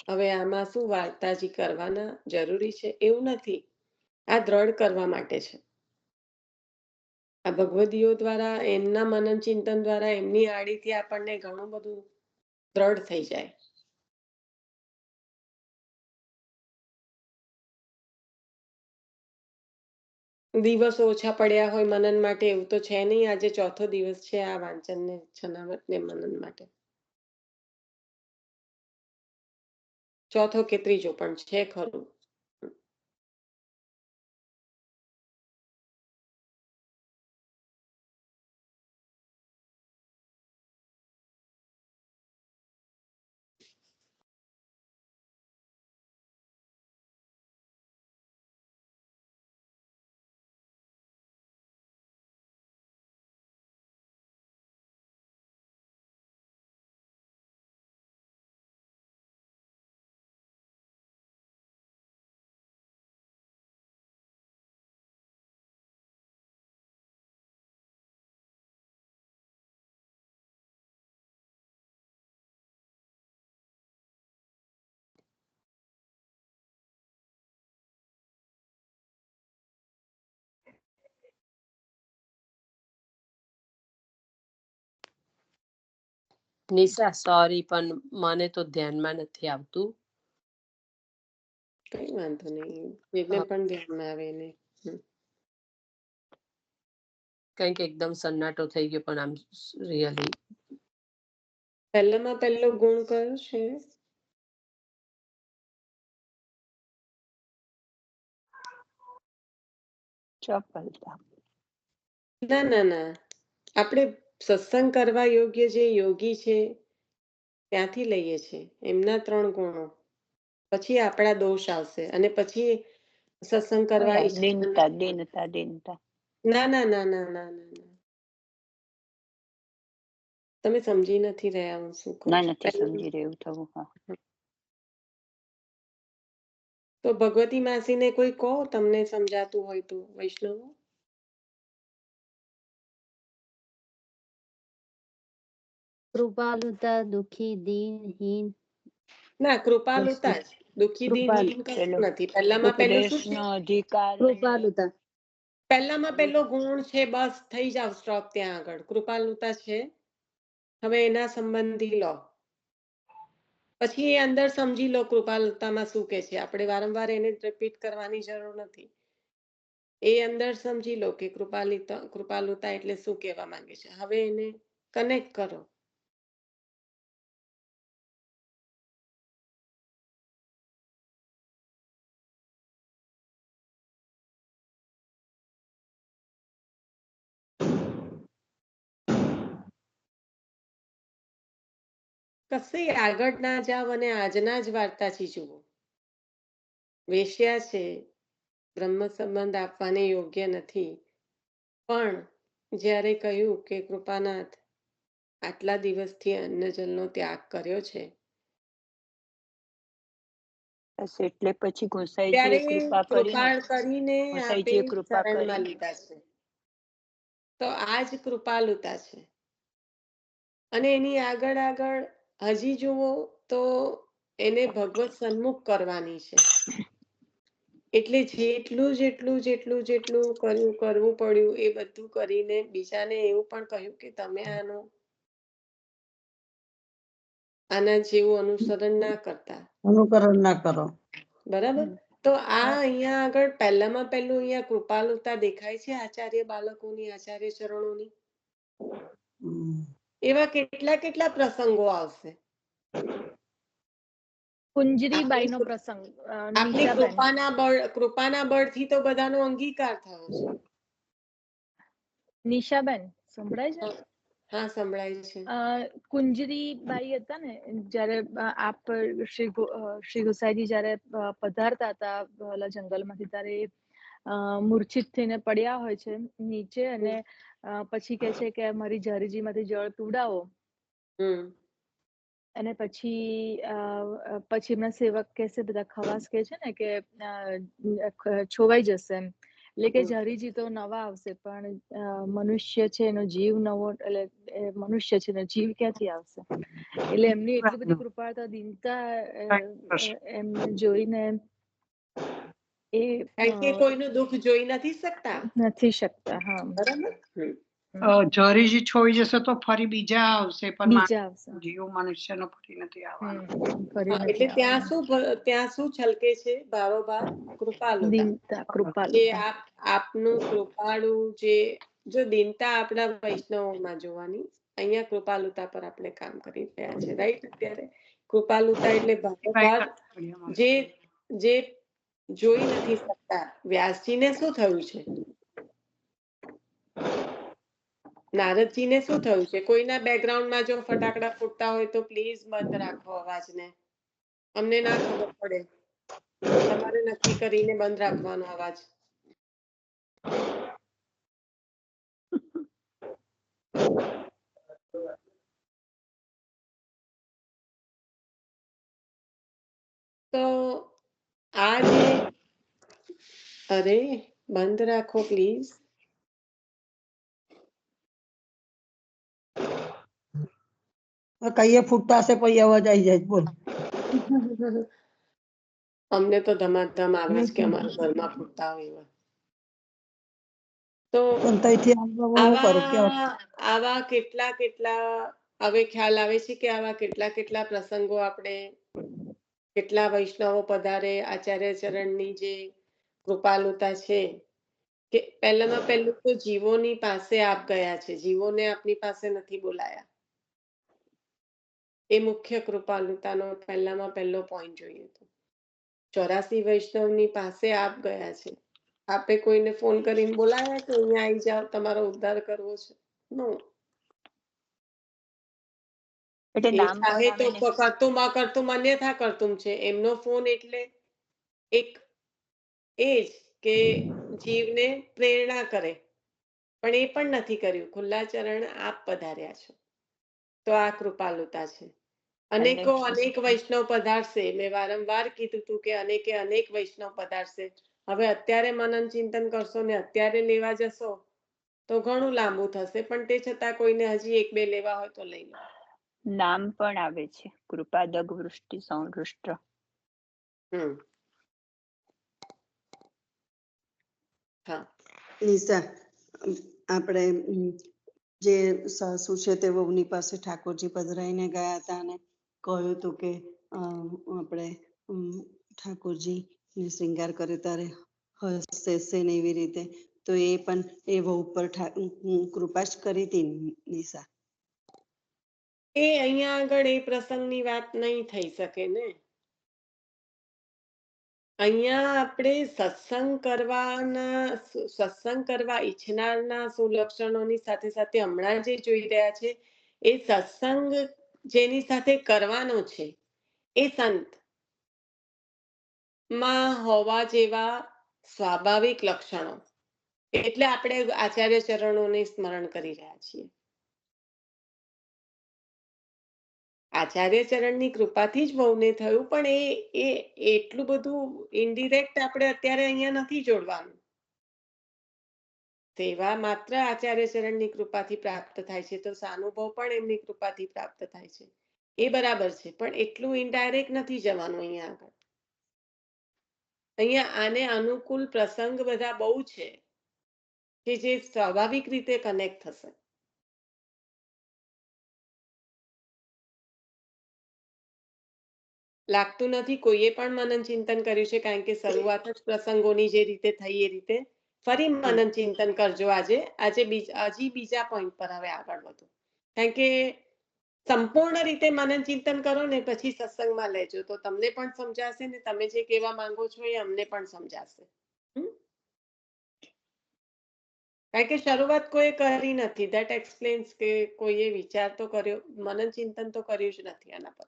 હવે આમાં શું વાર્તાજી કરવાના જરૂરી છે, એવું નથી. આ દ્રઢ કરવા માટે છે. આ ભગવદીઓ દ્વારા એમના મનન ચિંતન દ્વારા એમની આડીથી આપણને ઘણું બધું દ્રઢ થઈ જાય. દિવસો ઓછા પડ્યા હોય મનન માટે એવું તો છે નહીં. આજે ચોથો દિવસ છે આ વાંચન ને છનાવટ ને મનન માટે. ચોથો કે ત્રીજો પણ છે ખરું. નિશા સોરી, પણ મને તો ધ્યાનમાં નથી આવતું. કઈ વાંધો નહીં, એને પણ ધ્યાનમાં આવે ને. કારણ કે એકદમ સન્નાટો થઈ ગયો, પણ આમ રિયલી પહેલામાં પહેલો ગુણ કયો છે? ચપલતા. ના ના ના, આપણે સત્સંગ કરવા યોગ્ય જે યોગી છે ત્યાંથી લઈએ છીએ એમના 3 ગુણો. પછી આપણા દોષ આવશે અને પછી સત્સંગ કરવા દીનતા દીનતા દીનતા. ના ના ના ના ના ના, તમે સમજી નથી રહ્યા હું શું કહું ના, છું. નથી સમજી રહ્યું થવું. હા, તો ભગવતી માસીને કોઈ કહો તમને સમજાતું હોય તો. વૈષ્ણવ કૃપાલુતા, દુઃખી, દીનહીન. ના, કૃપાલુતા જ. દુઃખી દીનહીન કશું નથી. પહેલામાં પહેલું શું છે? ઉપદેશનો અધિકાર. કૃપાલુતા. પહેલામાં પહેલો ગુણ છે, બસ થઈ જાવ સ્ટોપ ત્યાં આગળ. કૃપાલુતા છે. હવે એના સંબંધી લો, પછી એ અંદર સમજી લો કૃપાલુતામાં શું કે છે. આપણે વારંવાર એને રિપીટ કરવાની જરૂર નથી. એ અંદર સમજી લો કે કૃપાલુતા એટલે શું કહેવા માંગે છે. હવે એને કનેક્ટ કરો. કશે આગળ ના જાવ અને આજના જ વાર્તાથી જુઓ. વેશ્યા છે, બ્રહ્મ સંબંધ આપવાને યોગ્ય નથી, પણ જ્યારે કહ્યું કે કૃપાનાથ આટલા દિવસથી અન્નજલનો ત્યાગ કર્યો છે, એટલે પછી ગોસાઈજીએ ત્યારે કૃપા કરીને આપે ગોસાઈજીએ કૃપા શરણમાં કરી. લીધા છે. તો આ જ કૃપાલુતા છે. અને એની આગળ આગળ હજી જુઓ તો એને ભગવત સન્મુખ કરવાની છે. એટલે જેટલું કરવું પડ્યું એ બધું કરીને બીજાને એવું પણ કહ્યું કે તમે આના જેવું અનુસરણ ના કરતા. અનુકરણ ના કરો. બરાબર. તો આ અહીંયા આગળ પહેલામાં પહેલું અહીંયા કૃપાલુતા દેખાય છે આચાર્ય બાલકોની, આચાર્ય ચરણોની. હમ. એવા કેટલા કેટલા પ્રસંગો આવશે. કુંજરીબાઈનો પ્રસંગ આપણી નિશાબેન કૃપાના બળથી તો બધાનો અંગીકાર થયો છે. નિશાબેન સંભળાય છે? હા, સંભળાય છે. કુંજરીબાઈ હતા ને, જયારે આપ શ્રી ગુસાઈજી જયારે પધારતા હતા ઓલા જંગલમાંથી, ત્યારે મૂર્છિત થઈને પડ્યા હોય છે નીચે, અને પછી કે છે કે મારી ઝારીજીમાંથી જળ પીવડાવો. અને પછી એમના સેવક કહેશે, બધા ખવાસ કે છે ને કે છોવાઈ જશે એમ, એટલે કે ઝારીજી તો નવા આવશે, પણ મનુષ્ય છે એનો જીવ નવો, એટલે મનુષ્ય છે એનો જીવ ક્યાંથી આવશે? એટલે એમની એટલી બધી કૃપાળતા, દીનતા એમને જોઈને કારણ કે કોઈનું દુઃખ જોઈ નથી શકતા. હા, બરાબર. ઝરીજી છોઈ જશે તો ફરી બીજા આવશે, પણ બીજા આવશે. જીવ મનુષ્યનો ફરી નથી આવવાનો. એટલે ત્યાં શું છલકે છે? ભારોભાર કૃપાલુતા. દીનતા, જે કૃપાલુતા. આપનું કૃપાળુ, જે જો દીનતા આપણા વૈષ્ણવોમાં જોવાની, અહીંયા કૃપાલુતા પર આપણે કામ કરી રહ્યા છે, રાઈટ? અત્યારે કૃપાલુતા એટલે ભારોભાર જે જોઈ નથી શકતા. વ્યાસજીને શું થયું છે? નારદજીને શું થયું છે? કોઈના બેકગ્રાઉન્ડમાં જો ફટાકડા ફૂટતા હોય તો પ્લીઝ બંધ રાખો અવાજને. અમને ના ખબર પડે. તમારે નક્કી કરીને બંધ રાખવાનો અવાજ. તો આ જે, અરે બંધ રાખો પ્લીઝ. કઈએ ફૂટતા હશે, પછી અવાજ આવી જાય. બોલ. અમને તો ધમાધમ આવે છે કે અમારા ઘરમાં ફૂટતા હોય એવા. તો આવા કેટલા કેટલા હવે ખ્યાલ આવે છે કે આવા કેટલા કેટલા પ્રસંગો આપણે, કેટલા વૈષ્ણવો પધારે, આચાર્ય ચરણની જે કૃપાલુતા છે, કે પહેલામાં પહેલું તો જીવોની પાસે આપ ગયા છે, જીવોને આપની પાસે નથી બોલાયા. એ મુખ્ય કૃપાલુતાનો પહેલામાં પહેલો પોઈન્ટ જોઈએ તો 84 વૈષ્ણવની પાસે આપ ગયા છે. આપે કોઈને ફોન કરીને બોલાયા કે અહીંયા આવી જાઓ, તમારો ઉદ્ધાર કરવો છે? નો. ચાહે તો કરતું અન્યથા કરતું છે. એમનો ફોન એટલે એક એ જ કે જીવને પ્રેરણા કરે, પણ એ પણ નથી કર્યું. ખુલ્લા ચરણ આપ પધાર્યા છો, તો આ કૃપાલુતા છે. અનેક વૈષ્ણવ પધારશે. મેં વારંવાર કીધું હતું કે અનેક વૈષ્ણવ પધારશે. હવે અત્યારે મનન ચિંતન કરશો ને અત્યારે લેવા જશો તો ઘણું લાંબુ થશે, પણ તે છતાં કોઈને હજી 1-2 લેવા હોય તો લઈ લો. નામ પણ આવે છે, કૃપાદગ વૃષ્ટિ સંહૃષ્ટ. હા નિશા, આપણે જે સાસુ છે તે વહુની પાસે ઠાકોરજી પધરાઈને ગયા હતા અને કહ્યું હતું કે આપણે ઠાકોરજી ને શ્રૃંગાર કરે ત્યારે હસે ને એવી રીતે, તો એ પણ એ વહુ ઉપર કૃપા જ કરી હતી નિશા. એ અહીંયા આગળ એ પ્રસંગની વાત નહીં થઈ શકે ને. અહીંયા આપણે સત્સંગ કરવા ઈચ્છનારના સુલક્ષણોની સાથે સાથે હમણાં જે જોઈ રહ્યા છે એ સત્સંગ જેની સાથે કરવાનો છે એ સંત માં હોવા જેવા સ્વાભાવિક લક્ષણો, એટલે આપણે આચાર્ય ચરણોને સ્મરણ કરી રહ્યા છીએ. આચાર્ય ચરણની કૃપાથી જ વહુને થયું, પણ એ એટલું બધું ઇનડિરેક્ટ આપણે અત્યારે અહીંયા નથી જોડવાનું. સેવા માત્ર આચાર્ય ચરણની કૃપાથી પ્રાપ્ત થાય છે, તો સાનુભવ પણ એમની કૃપાથી પ્રાપ્ત થાય છે, એ બરાબર છે, પણ એટલું ઇનડાયરેક્ટ નથી જવાનું અહીંયા આગળ. અહીંયા આને અનુકૂળ પ્રસંગ બધા બહુ છે કે જે સ્વાભાવિક રીતે કનેક્ટ થશે. લાગતું નથી કોઈએ પણ મનન ચિંતન કર્યું છે, કારણ કે શરૂઆત જ પ્રસંગોની જે રીતે થઈ એ રીતે ફરી મનન ચિંતન કરજો આજે હજી બીજા પોઈન્ટ પર હવે આગળ વધો, કારણ કે સંપૂર્ણ રીતે મનન ચિંતન કરો ને પછી સત્સંગમાં લેજો તો તમને પણ સમજાશે ને તમે જે કહેવા માંગો છો એ અમને પણ સમજાશે. કારણ કે શરૂઆત કોઈ કરી નથી. ધેટ એક્સપ્લેન્સ કે કોઈએ વિચાર તો કર્યો, મનન ચિંતન તો કર્યું જ નથી આના પર.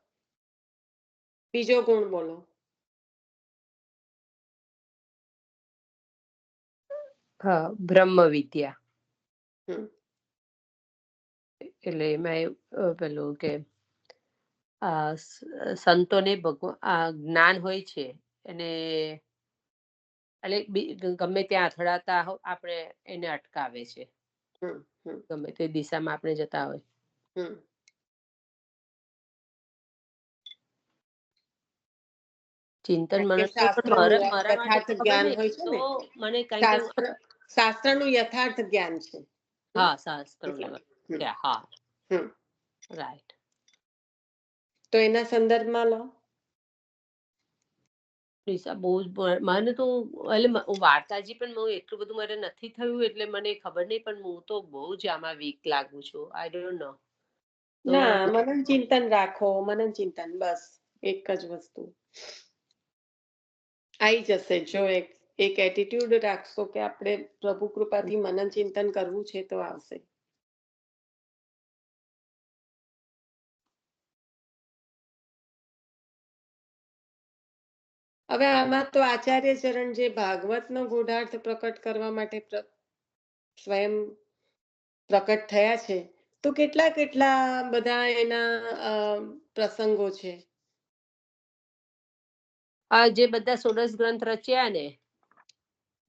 બીજો ગુણ બોલો. હા, બ્રહ્મ વિદ્યા. હમ. એટલે એમાં પેલું કે સંતોને આ જ્ઞાન હોય છે અને એટલે ગમે ત્યાં અથડાતા આપણે એને અટકાવે છે. ગમે તે દિશામાં આપણે જતા હોય. ચિંતન મને મારા માટે ખબર નહીં તો મને કારણ કે શાસ્ત્રનું યથાર્થ જ્ઞાન છે. હા, શાસ્ત્ર હા, રાઈટ. તો એના સંદર્ભમાં લો. બહુ મને તો એટલે વાર્તાજી પણ એટલું બધું મારે નથી થયું એટલે મને ખબર નહીં, પણ હું તો બહુ જ આમાં વીક લાગુ છું. I don't know. ના, મનન ચિંતન રાખો, મનન ચિંતન, બસ એક જ વસ્તુ આવી જશે. જો એક એટીટ્યુડ રાખશો કે આપણે પ્રભુ કૃપાથી મનન ચિંતન કરવું છે તો આવશે. હવે આમાં તો આચાર્ય ચરણ જે ભાગવતનો ગૂઢાર્થ પ્રકટ કરવા માટે સ્વયં પ્રકટ થયા છે તો કેટલા બધા એના પ્રસંગો છે. આ જે બધા 16 ગ્રંથ રચ્યા ને,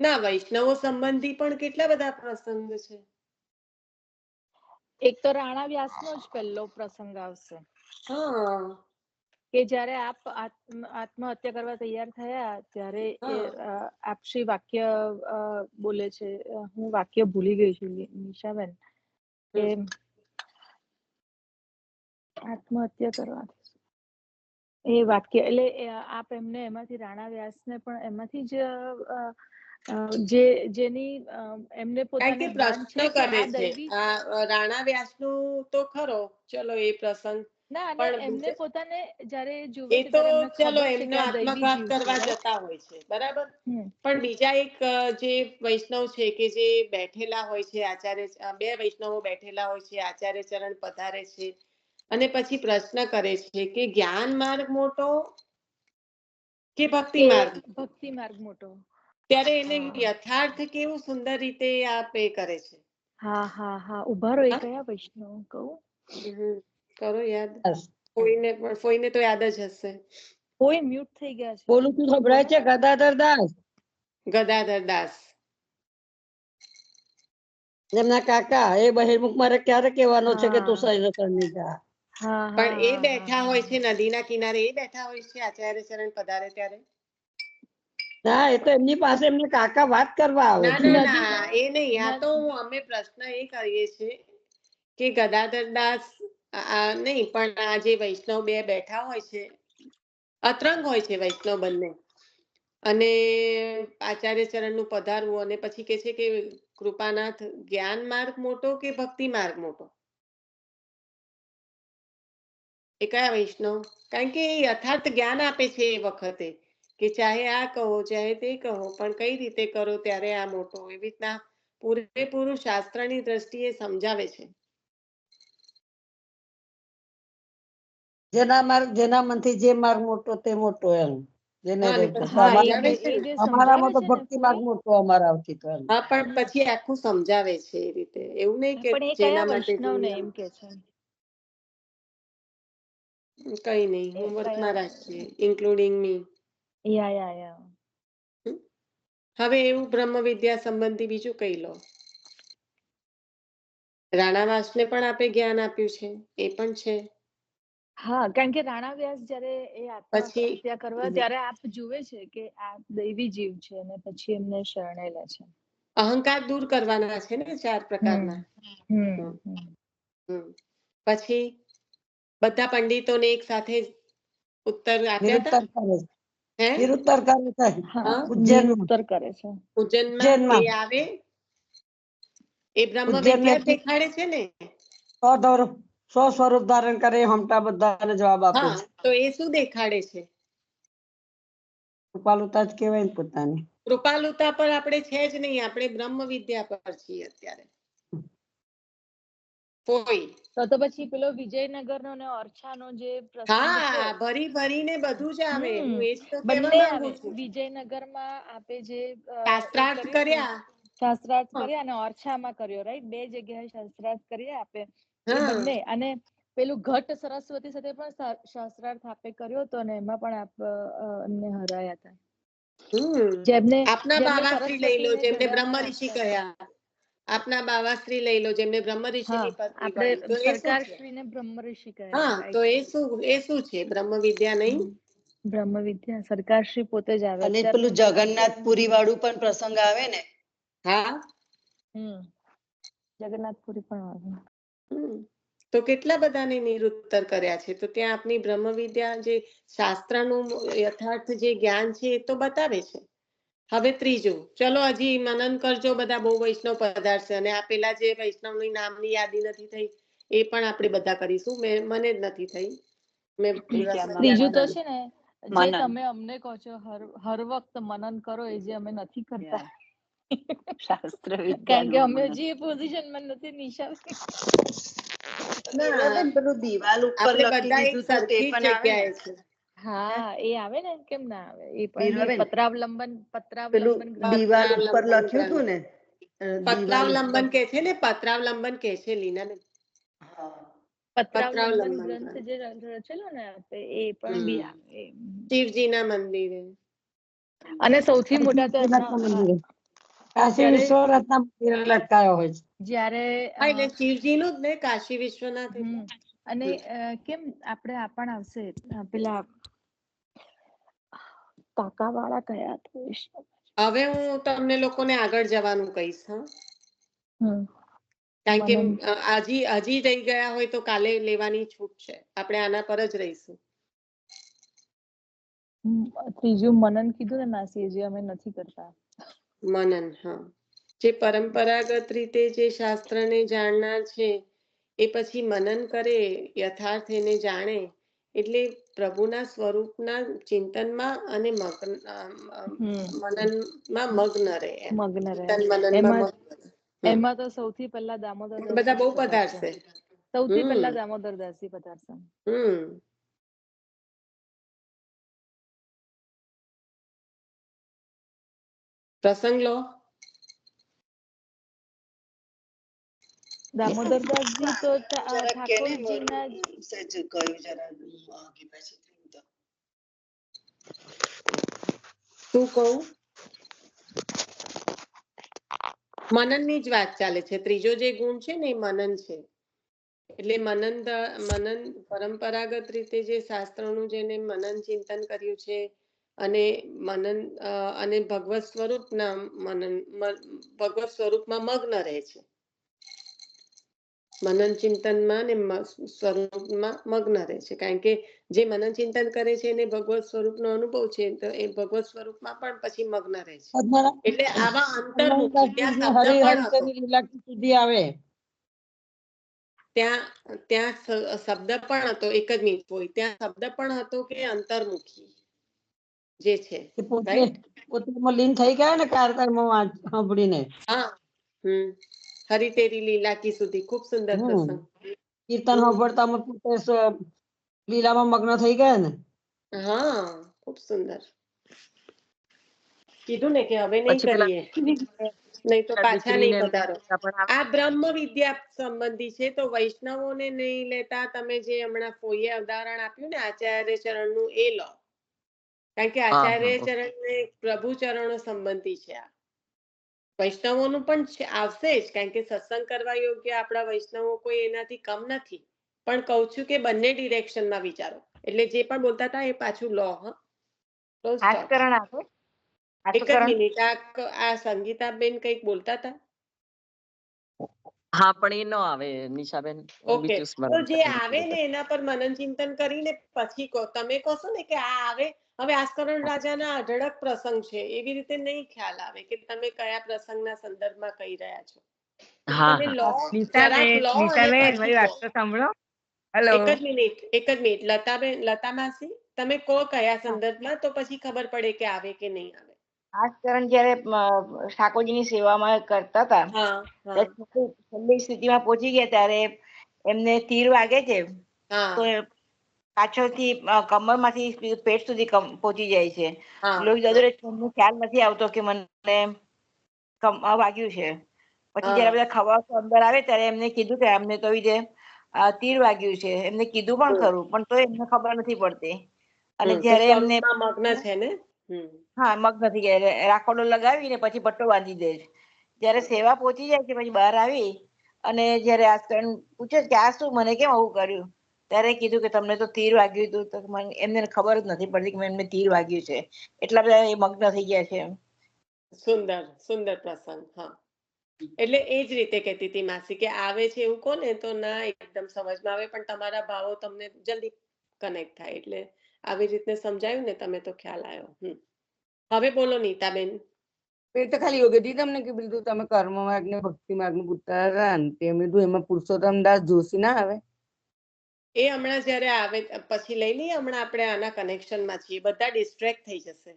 ના, વૈષ્ણવો સંબંધી પણ કેટલા બધા પ્રસંગ છે. એક તો રાણા વ્યાસનો જ પહેલો પ્રસંગ આવશે કે જ્યારે આપ આત્મહત્યા કરવા તૈયાર થયા ત્યારે આપ શ્રી વાક્ય બોલે છે. હું વાક્ય ભૂલી ગઈ છું નિશાબેન, કે આત્મહત્યા કરવા એ વાક્ય એટલે આપ એમને એમાંથી રાણા વ્યાસને પણ એમાંથી જ જેની એમને પોતાને પ્રશ્ન કરે છે. રાણા વ્યાસનું તો ખરો, ચલો એ પ્રસંગ ના, અને એમને પોતાને જ્યારે જુએ એ છે તો ત્યારે એમને ચલો ખબર છે એમનો કે આ દૈવી આત્મઘાત જીવ કરવા છે, જતા હોય છે, બરાબર. પણ બીજા એક જે વૈષ્ણવ છે કે જે બેઠેલા હોય છે, આચાર્ય બે વૈષ્ણવો બેઠેલા હોય છે, આચાર્ય ચરણ પધારે છે અને પછી પ્રશ્ન કરે છે કે જ્ઞાન માર્ગ મોટો કે ભક્તિ માર્ગ મોટો. ત્યારે એને યથાર્થ કેવું સુંદર રીતે આપ એ કરે છે. હા, ઉભા રહો. એ કયા વૈષ્ણવ કહું? કરો યાદ. કોઈને તો યાદ જ હશે. કોઈ મ્યુટ થઈ ગયા છે. બોલું તું સંભળાય છે? ગદાધર દાસ એમના કાકા. એ બહિર્મુખ મારે ક્યારે કહેવાનો છે કે તું સહી નહીં જા. પણ એ બેઠા હોય છે નદીના કિનારે, એ બેઠા હોય છે આચાર્ય ચરણ પધારે ત્યારે. ના, એ તો એમની પાસે એમને કાકા વાત કરવા આવે છે. ના, એ નહીં. આ તો અમે પ્રશ્ન એ કરીએ છીએ કે ગદાધર દાસ નહીં, પણ આ જે વૈષ્ણવ બે બેઠા હોય છે, અતરંગ હોય છે વૈષ્ણવ બંને, અને આચાર્ય ચરણ નું પધારવું અને પછી કે છે કે કૃપાનાથ જ્ઞાન માર્ગ મોટો કે ભક્તિ માર્ગ મોટો? એ કયા વૈષ્ણવ? કારણ કે એ યથાર્થ જ્ઞાન આપે છે એ વખતે કે ચાહે આ કહો ચાહે તે કહો, પણ કઈ રીતે કરો ત્યારે આ મોટો. એવી રીતના પૂરેપૂરું શાસ્ત્રની દ્રષ્ટિએ સમજાવે છે. જેના મનથી જે માર્ગ મોટો તે મોટો એમ. અમારામાં તો ભક્તિ માર્ગ મોટો અમારાથી તો એમ. હા, પણ પછી આખું સમજાવે છે એ રીતે. એવું નહીં કે જેના માટે એમ કે છે. કઈ નહીં, હોમવર્કમાં રાખીએ, ઇન્ક્લુડિંગ મી. હવે એવું બ્રહ્મ વિદ્યા સંબંધી બીજું કઈ લો. રાણાવાસને પણ આપે જ્ઞાન આપ્યું છે, એ પણ છે. હા, કારણ કે રાણા વ્યાસ જ્યારે એ આત્મહત્યા કરવા ત્યારે આપ જુએ છે કે આ દૈવી જીવ છે અને પછી એમને શરણે લે છે. અહંકાર દૂર કરવાના છે ને 4 પ્રકારના. પછી બધા પંડિતોને એક સાથે ઉત્તર આપ્યા હતા નિરુત્તર કરે છે. હે નિરુત્તર કરે છે હા હા ઉજ્જૈનમાં નિરુત્તર કરે છે. ઉજ્જૈનમાં એ ઉજ્જૈનમાં આવે એ બ્રહ્મ ઉજ્જૈનને વિદ્યા દેખાડે છે ને સ્વરૂપ ધારણ કરે એ હમતા બધાને જવાબ આપે હા છે. તો એ શું દેખાડે છે કૃપાલુતા જ કહેવાય ને પોતાની. કૃપાલુતા પર આપણે છે જ નહીં, આપણે બ્રહ્મ વિદ્યા પર છીએ અત્યારે. કોઈ તો પછી પેલો વિજયનગરનો ને ઓરછાનો જે પ્રસંગ છે હા ભરી ભરીને બધું જ આવે. હું એ જ તો કહેવા બંને માંગુ આવે. છું. વિજયનગરમાં આપે જે શાસ્ત્રાર્થ કર્યા શાસ્ત્રાર્થ હા કર્યા અને ઓરછામાં કર્યો, રાઈટ? બે જગ્યાએ શાસ્ત્રાર્થ કર્યા આપે એ હા બંને. અને પેલું ઘટ સરસ્વતી સાથે પણ શાસ્ત્રાર્થ આપે કર્યો હતો અને એમાં પણ એમને હરાયા હતા. જેમને આપના જેમને બાવાશ્રી લઈ લો, સરસ્વતીને જેમને બ્રહ્મ ગળામાં ઋષિ રાખતા હતા. કહ્યા. આપના બાવાશ્રી લઈ લો, જેમને બ્રહ્મ ઋષિ ની પદવી મળી. તો આપણે એ શું છે? સરકારશ્રીને બ્રહ્મઋષિ કહ્યા. હા તો રાઈટ. એ શું છે? બ્રહ્મ વિદ્યા નહીં? બ્રહ્મ વિદ્યા સરકારશ્રી પોતે જ આવે. અને અત્યારે પેલું જગન્નાથપુરી વાળું પણ પ્રસંગ આવે ને. હા જગન્નાથપુરી પણ આવે. તો કેટલા બધાને નિરુત્તર કર્યા છે. તો ત્યાં આપની બ્રહ્મ વિદ્યા જે શાસ્ત્રનું યથાર્થ જે જ્ઞાન છે એ તો બતાવે છે. હવે ત્રીજું, ચલો હજી મનન કરજો. બધા બહુ વૈષ્ણવ પધારશે અને આ પેલા જે વૈષ્ણવની નામની યાદી નથી થઈ એ પણ આપણે બધા કરીશું. મને જ નથી થઈ. ત્રીજું તો મનન છે ને, જે મનન તમે અમને કહો છો હર વખત મનન કરો, એ જે અમે નથી કરતા. શાસ્ત્ર કારણ કે વિદ્યાનું અમે મનન. જે પોઝિશનમાં નથી નિશા. હીરાબેન, પેલું દિવાલ ઉપર આપણે લખી બધા એક દીધું તો તે સરખી પણ જ આવે ને. જગ્યાએ છે. હા એ આવે ને, કેમ ના આવે? એ પણ હીરાબેન, પત્રાવલંબન પેલું ગ્રંથ. દિવાલ ઉપર પત્રાવલંબન લખ્યું હતું ને. દિવાલ ઉપર. પત્રાવલંબન કે છે ને, પત્રાવલંબન કે છે લીનાબેન. પત્રાવલંબન પત્રાવલંબન ગ્રંથ જે રચેલો ને આપે એ પણ બી આવે. શિવજીના મંદિરે. અને સૌથી મોટા તો એમના કાશી જ્યારે વિશ્વનાથના મંદિરે લટકાયો હોય છે. જ્યારે હા એટલે શિવજીનું જ ને, કાશી વિશ્વનાથ એટલે. અને કેમ આપણે આ પણ આવશે પેલા કાકા વાળા કયા હતા? હવે હું તમને લોકોને આગળ જવાનું કહીશ. કારણ કે હજી રહી ગયા હોય તો કાલે લેવાની છૂટ છે. આપણે આના પર જ રહીશું. ત્રીજું મનન કીધું ને માસી, જે અમે નથી કરતા. મનન. હા, જે પરંપરાગત રીતે જે શાસ્ત્રને જાણનાર છે એ પછી મનન કરે, યથાર્થ એને જાણે, એટલે પ્રભુના સ્વરૂપના ચિંતનમાં અને મનનમાં મગ્ન રહે. મગ્ન રહે. ચિંતન મનનમાં મગ્ન. એમાં તો સૌથી પહેલા દામોદર બધા દાસજી બહુ જ પધારશે. પધારશે. સૌથી પહેલા દામોદર દાસજી પધારશે. પ્રસંગ લો. દામોદર દાસજી તો જરા કે ને ઠાકોરજીના સહેજ કયું જરા આગી પાછી થયું તો. શું કહું? મનનની જ વાત ચાલે છે. ત્રીજો જે ગુણ છે ને એ મનન છે. એટલે મનન પરંપરાગત રીતે જે શાસ્ત્રોનું જેને મનન ચિંતન કર્યું છે અને મનન અને ભગવત સ્વરૂપમાં મગ્ન રહે છે. મનન ચિંતનમાં ને સ્વરૂપમાં મગ્ન રહે છે. કારણ કે જે મનન ચિંતન કરે છે એને ભગવત સ્વરૂપનો અનુભવ છે, તો એ ભગવત સ્વરૂપમાં પણ પછી મગ્ન રહે છે. એટલે આવા અંતર્મુખી ત્યાં શબ્દ પણ હતો. સુધી આવે. ત્યાં શબ્દ પણ હતો. એક જ મિનિટ હોય. ત્યાં શબ્દ પણ હતો કે અંતર્મુખી જે છે, રાઈટ? પોતે લીન થઈ ગયા ને કારતારમાં સાંભળીને. હા. હરી તેરી લીલા કી સુધી. ખૂબ સુંદર પ્રસંગ. કીર્તન સાંભળતા પોતે લીલામાં મગ્ન થઈ ગયા ને. હા, ખૂબ સુંદર. કીધું ને કે હવે નહીં કરીએ, નહીં તો પાછા નહીં પધારો. આ બ્રહ્મ વિદ્યા સંબંધી છે. તો વૈષ્ણવોને નહીં લેતા તમે જે હમણાં ફોઈએ ઉદાહરણ આપ્યું ને આચાર્ય ચરણનું, એ લો. કારણ કે આચાર્ય ચરણ ને પ્રભુ ચરણો સંબંધી છે. આ વૈષ્ણવોનું પણ આવશે જ, કારણ કે સત્સંગ કરવા યોગ્ય આપણા વૈષ્ણવો કોઈ એનાથી કમ નથી. પણ કહું છું કે બંને ડિરેક્શનમાં વિચારો. એટલે જે પણ બોલતા હતા એ પાછું લો. એક જ મિનિટ. આ સંગીતાબેન કંઈક બોલતા હતા. હા પણ એ ન આવે નિશાબેન, ઓકે, બીજું તો સ્મરણ જે કરી આવે દીધું. ને એના પર મનન ચિંતન કરીને પછી કહો. તમે કહો છો ને કે આ આવે, હવે આસ્કરણ રાજાના અઢળક પ્રસંગ છે, એવી રીતે નહીં ખ્યાલ આવે કે તમે કયા પ્રસંગના સંદર્ભમાં કહી રહ્યા છો. એટલે હા તમે હા લો, જરાક નિશાબેન, લો અને નિશાબેન પછી મારી કહો. વાત તો સાંભળો. હેલો. એક જ મિનિટ લતાબેન, લતા માસી, તમે કહો કયા સંદર્ભમાં, તો પછી ખબર પડે કે આવે કે નહીં આવે. આ કરણ જયારે ઠાકોરજીની સેવામાં કરતા હતા, હા હા ત્યારે છેલ્લી સ્થિતિમાં પહોંચી ગયા ત્યારે એમને તીર વાગે છે, તો હા પાછળથી કમરમાંથી પેટ સુધી પહોંચી જાય છે. હા લોહી હા દોરે એમને ખ્યાલ નથી આવતો કે મને વાગ્યું છે. પછી હા જયારે બધા ખવાસો અંદર આવે ત્યારે એમને કીધું કે અમને તો જે તીર વાગ્યું છે, એમને કીધું પણ હમ ખરું, પણ તો એમને ખબર નથી પડતી. અને તે જયારે એમને સ્વરૂપમાં મગ્ન છે ને. હા મગ નથી ગયા, રાખોડો લગાવીને પછી પટ્ટો બાંધી દે છે. જયારે સેવા પહોંચી જાય છે પછી બહાર આવી અને જયારે આ પૂછે કે આ શું, મને કેમ આવું કર્યું, ત્યારે કીધું કે તમને તો તીર વાગ્યું હતું. તો એમને ખબર જ નથી પડતી કે એમને તીર વાગ્યું છે. એટલા બધા એ મગ્ન થઈ ગયા છે. સુંદર સુંદર પ્રસંગ. હા, એટલે એ જ રીતે કહેતી હતી માસી કે આવે છે એવું કોને તો ના એકદમ સમજમાં આવે, પણ તમારા ભાવો તમને જલ્દી કનેક્ટ થાય, એટલે આવી રીતે સમજાયું ને તમે તો ખ્યાલ આવ્યો. હવે બોલો નીતાબેન. એ તો ખાલી યોગ્યથી તમને કીધું હતું, તમે કર્મ માર્ગ ને ભક્તિ માર્ગ નું પૂછતા હતા ને, તેમ કીધું એમાં પુરુષોત્તમ દાસ જોશી ના આવે. એ હમણાં જયારે આવે પછી લઈ લઈએ, હમણાં આપણે આના કનેક્શનમાં છીએ, બધા ડિસ્ટ્રેક્ટ થઈ જશે.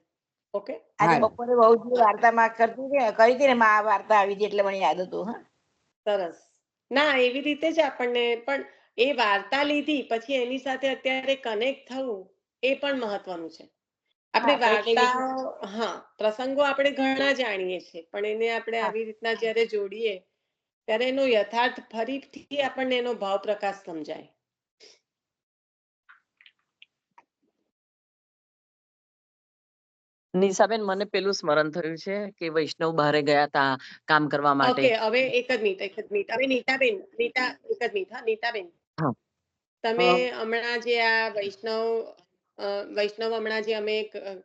ઓકે, આજે હા બપોરે બહુ જ વાર્તામાં કરી હતી ને, આ વાર્તા આવી હતી એટલે મને યાદ હતું. હા સરસ. ના, એવી રીતે જ આપણને પણ એ વાર્તા લીધી પછી એની સાથે અત્યારે કનેક્ટ થવું એ પણ મહત્વનું છે. આપણે કઈ કઈ રીતે વાર્તા, હા, પ્રસંગો આપણે ઘણા જાણીએ છીએ, પણ એને આપણે આવી રીતના જયારે જોડીએ ત્યારે એનો યથાર્થ ફરીથી આપણને એનો ભાવ પ્રકાશ સમજાય. નિશાબેન મને પેલું સ્મરણ થયું છે કે વૈષ્ણવ બહારે ગયા હતા કામ કરવા માટે. ઓકે, હવે એક જ મિનિટ હવે નીતાબેન, એક જ મિનિટ. હા નીતાબેન, હા તમે હમણાં જે આ વૈષ્ણવ હમણાં જે અમે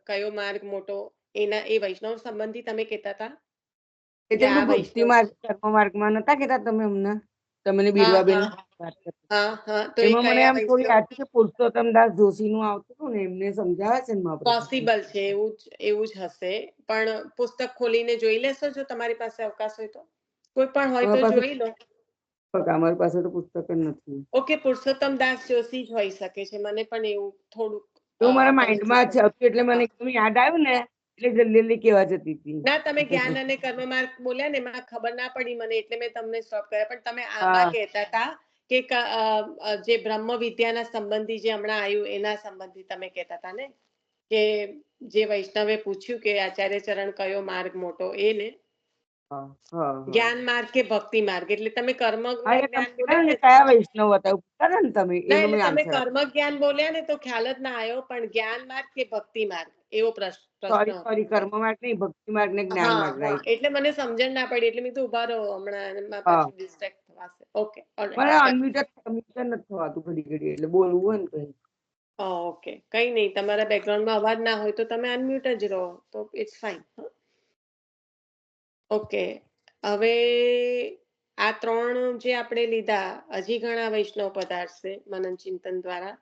કયો માર્ગ મોટો, એ વૈષ્ણવ સંબંધી તમે કહેતા હતા કે આ ભક્તિ વૈષ્ણવ. માર્ગ કર્મ માર્ગમાં નતા કેતા તમે હમણાં, તમે ને હા બીરવાબેન હા હા હા, તો એ એમાં મને કયા એમ થોડી વૈષ્ણવ યાદ છે કે પુરુષોત્તમ દાસ જોશી નું આવતું હતું ને, એમને સમજાવે છે ને મહાપ્રભુ. પોસિબલ છે, એવું જ હશે. પણ પુસ્તક ખોલીને જોઈ લેશો જો તમારી પાસે અવકાશ હોય તો, કોઈ પણ હોય તો પાસે જોઈ લો. અમારી પાસે તો પુસ્તક જ નથી. ઓકે, પુરુષોત્તમ દાસ જોશી જ હોઈ શકે છે, મને પણ એવું થોડુંક તો મારા પરિચિત માઇન્ડમાં જ નથી. હતું એટલે મને હા. એકદમ યાદ આવ્યું ને, એટલે જલ્દી જલ્દી કેવા જતી હતી. ના, તમે જ્ઞાન અને કર્મ માર્ગ બોલ્યા ને, એમાં ખબર ના પડી મને, એટલે મેં તમને સ્ટોપ કર્યા. પણ તમે આમાં હા કહેતા હતા કે જે બ્રહ્મ વિદ્યાના સંબંધી જે હમણાં આવ્યું એના સંબંધી તમે કહેતા હતા ને, કે જે વૈષ્ણવે પૂછ્યું કે આચાર્ય ચરણ કયો માર્ગ મોટો, એ ને જ્ઞાન માર્ગ કે ભક્તિ માર્ગ, એટલે તમે કર્મ હા એ તમે જ્ઞાન કીધા બોલ્યા ને ને, કયા વૈષ્ણવ હતા એવું પૂછ્યા ને તમે, ના એનો એટલે મેં તમે આન્સર કર્મ જ્ઞાન બોલ્યા ને તો ખ્યાલ જ ના આવ્યો, પણ જ્ઞાન માર્ગ કે ભક્તિ માર્ગ એવો પ્રશ્ન સોરી હતો. સોરી, કર્મ માર્ગ નહીં, ભક્તિ માર્ગ ને જ્ઞાન હા માર્ગ, હા, રાઈટ. એટલે મને સમજણ ના પડી, એટલે મેં તો ઉભા રહો, હમણાં એમાં હા પાછું ડિસ્ટ્રેક્ટ થવાશે. ઓકે, મને ઓલરાઈટ. અનમ્યુટ નથી થવાતું ઘડી ઘડી, એટલે બોલવું હોય ને કઈ. ઓકે, કઈ નહીં, તમારા બેકગ્રાઉન્ડમાં અવાજ ના હોય તો તમે અનમ્યુટ જ રહો, તો ઇટ્સ ફાઇન. ઓકે, હવે આ ત્રણ જે આપણે લીધા, હજી ઘણા વૈષ્ણવ પદાર્થ છે મનન ચિંતન દ્વારા,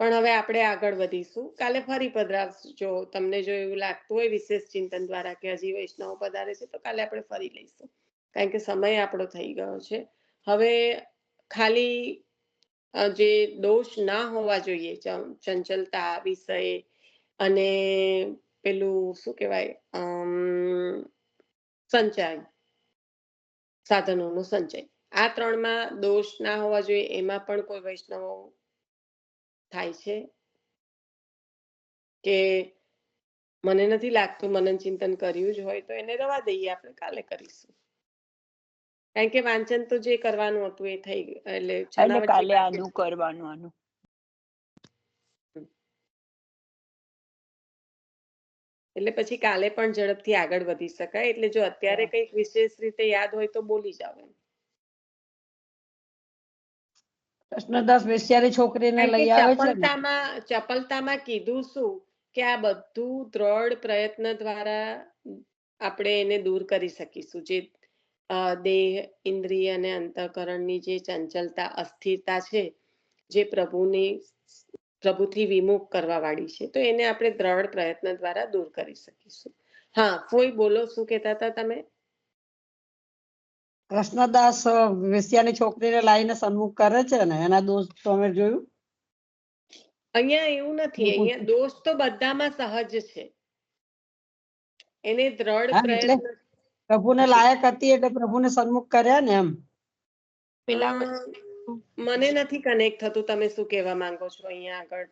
પણ હવે આપણે આગળ વધીશું. કાલે ફરી પધરાવજો, તમને જો એવું લાગતું હોય વિશેષ ચિંતન દ્વારા કે હજી વૈષ્ણવ પધારે છે, તો કાલે આપણે ફરી લઈશું, કારણ કે સમય આપણો થઈ ગયો છે. હવે ખાલી જે દોષ ના હોવા જોઈએ, ચંચલતા, વિષય અને પેલું શું કહેવાય, સંચય, સાધનોનો સંચય, આ ત્રણમાં દોષ ના હોવા જોઈએ, એમાં પણ કોઈ વૈષ્ણવો થાય છે કે મને નથી લાગતું મનન ચિંતન કર્યું જ હોય, તો એને રવા દઈએ, આપણે કાલે કરીશું, કારણ કે વાંચન તો જે કરવાનું હતું એ થઈ ગયું, એટલે છનાવટ કાલે આનું કરવાનું આનું. એટલે પછી કાલે પણ ઝડપથી આગળ વધી શકાય, એટલે જો અત્યારે કંઈક વિશેષ રીતે યાદ હોય તો બોલી જાવ. કૃષ્ણદાસ વેશ્યારી છોકરીને કારણ કે લઈ આવે છે ને. ચપલતામાં કીધું શું કે આ બધું દ્રઢ પ્રયત્ન દ્વારા આપણે એને દૂર કરી શકીશું, જે દેહ, ઇન્દ્રિય અને અંતઃકરણની જે ચંચલતા, અસ્થિરતા છે, જે પ્રભુથી વિમુખ કરવા વાળી છે, તો એને આપણે દ્રઢ પ્રયત્ન દ્વારા દૂર કરી શકીશું. હા, કોઈ બોલો, શું કહેતા હતા તમે? કૃષ્ણદાસ વેશ્યાની છોકરીને લાવીને સન્મુખ કરે છે ને, એના દોષ તમે જોયું? અહીંયા એવું નથી, અહીંયા દોષ તો બધામાં સહજ છે. એને દ્રઢ હા, એટલે પ્રયત્ન પ્રભુને લાયક હતી એટલે પ્રભુને સન્મુખ કર્યા ને એમ. મને નથી કનેક્ટ થતું તમે શું કહેવા માંગો છો અહીંયા આગળ.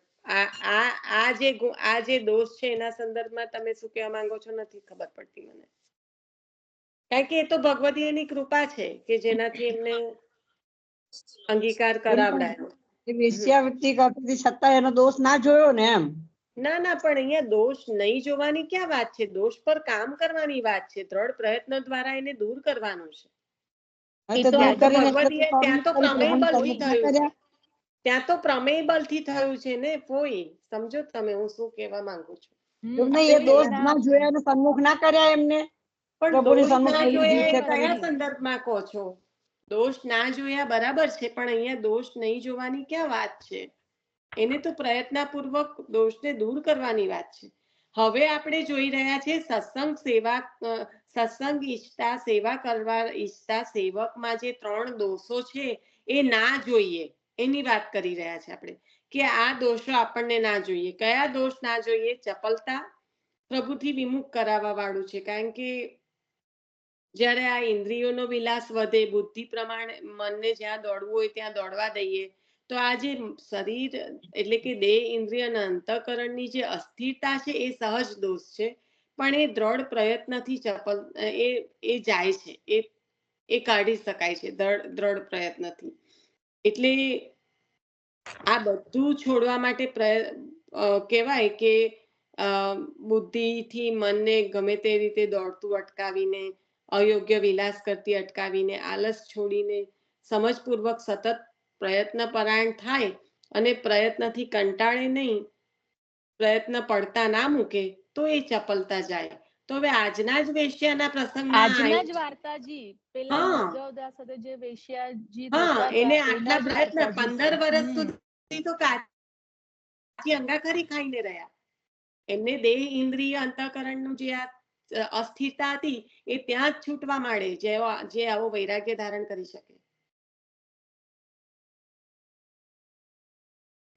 આ જે દોષ છે એના સંદર્ભમાં તમે શું કહેવા માંગો છો નથી ખબર પડતી મને. કારણ કે એ તો ભગવતીની કૃપા છે કે જેનાથી એમને અંગીકાર કરાવડાયો. વેશ્યાવૃત્તિ કરતી છતાં એનો દોષ ના જોયો ને એમ. ના ના, પણ અહીંયા દોષ નહીં જોવાની ક્યાં વાત છે? દોષ પર કામ કરવાની વાત છે. દ્રઢ પ્રયત્ન દ્વારા એને દૂર કરવાનો છે. ત્યાં તો પ્રમેય બલથી થયું છે. ત્યાં તો પ્રમેય બલથી થયું છે ને. કોઈ સમજો તમે હું શું કહેવા માંગુ છું? એ દોષ ના જોયા અને સન્મુખ ના કર્યા એમને. પણ દોષ ના જોયા એ કયા સંદર્ભમાં કહો છો? દોષ ના જોયા બરાબર છે, પણ અહીંયા દોષ નહીં જોવાની ક્યાં વાત છે? એને તો પ્રયત્નપૂર્વક દોષને દૂર કરવાની વાત છે. હવે આપણે જોઈ રહ્યા છે સત્સંગ ઈચ્છતા, સેવા કરવા ઈચ્છતા સેવકમાં જે 3 દોષો છે એ ના જોઈએ એની વાત કરી રહ્યા છે આપણે, કે આ દોષો આપણને ના જોઈએ. કયા દોષ ના જોઈએ? ચપલતા, પ્રભુથી વિમુખ કરાવવા વાળું છે. કારણ કે જ્યારે આ ઇન્દ્રિયોનો વિલાસ વધે, બુદ્ધિ પ્રમાણે મનને જ્યાં દોડવું હોય ત્યાં દોડવા દઈએ, તો આ જે શરીર એટલે કે દેહ, ઇન્દ્રિય અને અંતઃકરણની જે અસ્થિરતા છે એ સહજ દોષ છે. પણ એ દ્રઢ પ્રયત્નથી એ જાય છે, એ કાઢી શકાય છે દ્રઢ પ્રયત્નથી. એટલે આ બધું છોડવા માટે કહેવાય કે બુદ્ધિથી મનને ગમે તે રીતે દોડતું અટકાવીને, અયોગ્ય વિલાસ કરતી અટકાવીને, આલસ છોડીને સમજપૂર્વક સતત પ્રયત્ન પરાયણ થાય અને પ્રયત્નથી કંટાળે નહીં, પ્રયત્ન પડતા ના મૂકે, તો એ ચપલતા જાય. તો હવે આજના જ વેશ્યાના પ્રસંગમાં આજના જ વાર્તાજી પેલા માધવદાસ સાથે જે વેશ્યાજી હતા એને આટલા પ્રયત્ન 15 વર્ષ સુધી તો કાચી અંગાખરી ખાઈને રહ્યા. એમને દેહ, ઇન્દ્રિય, અંતઃકરણનું જે આ અસ્થિરતા હતી એ ત્યાં જ છૂટવા માંડે જે આવો વૈરાગ્ય ધારણ કરી શકે.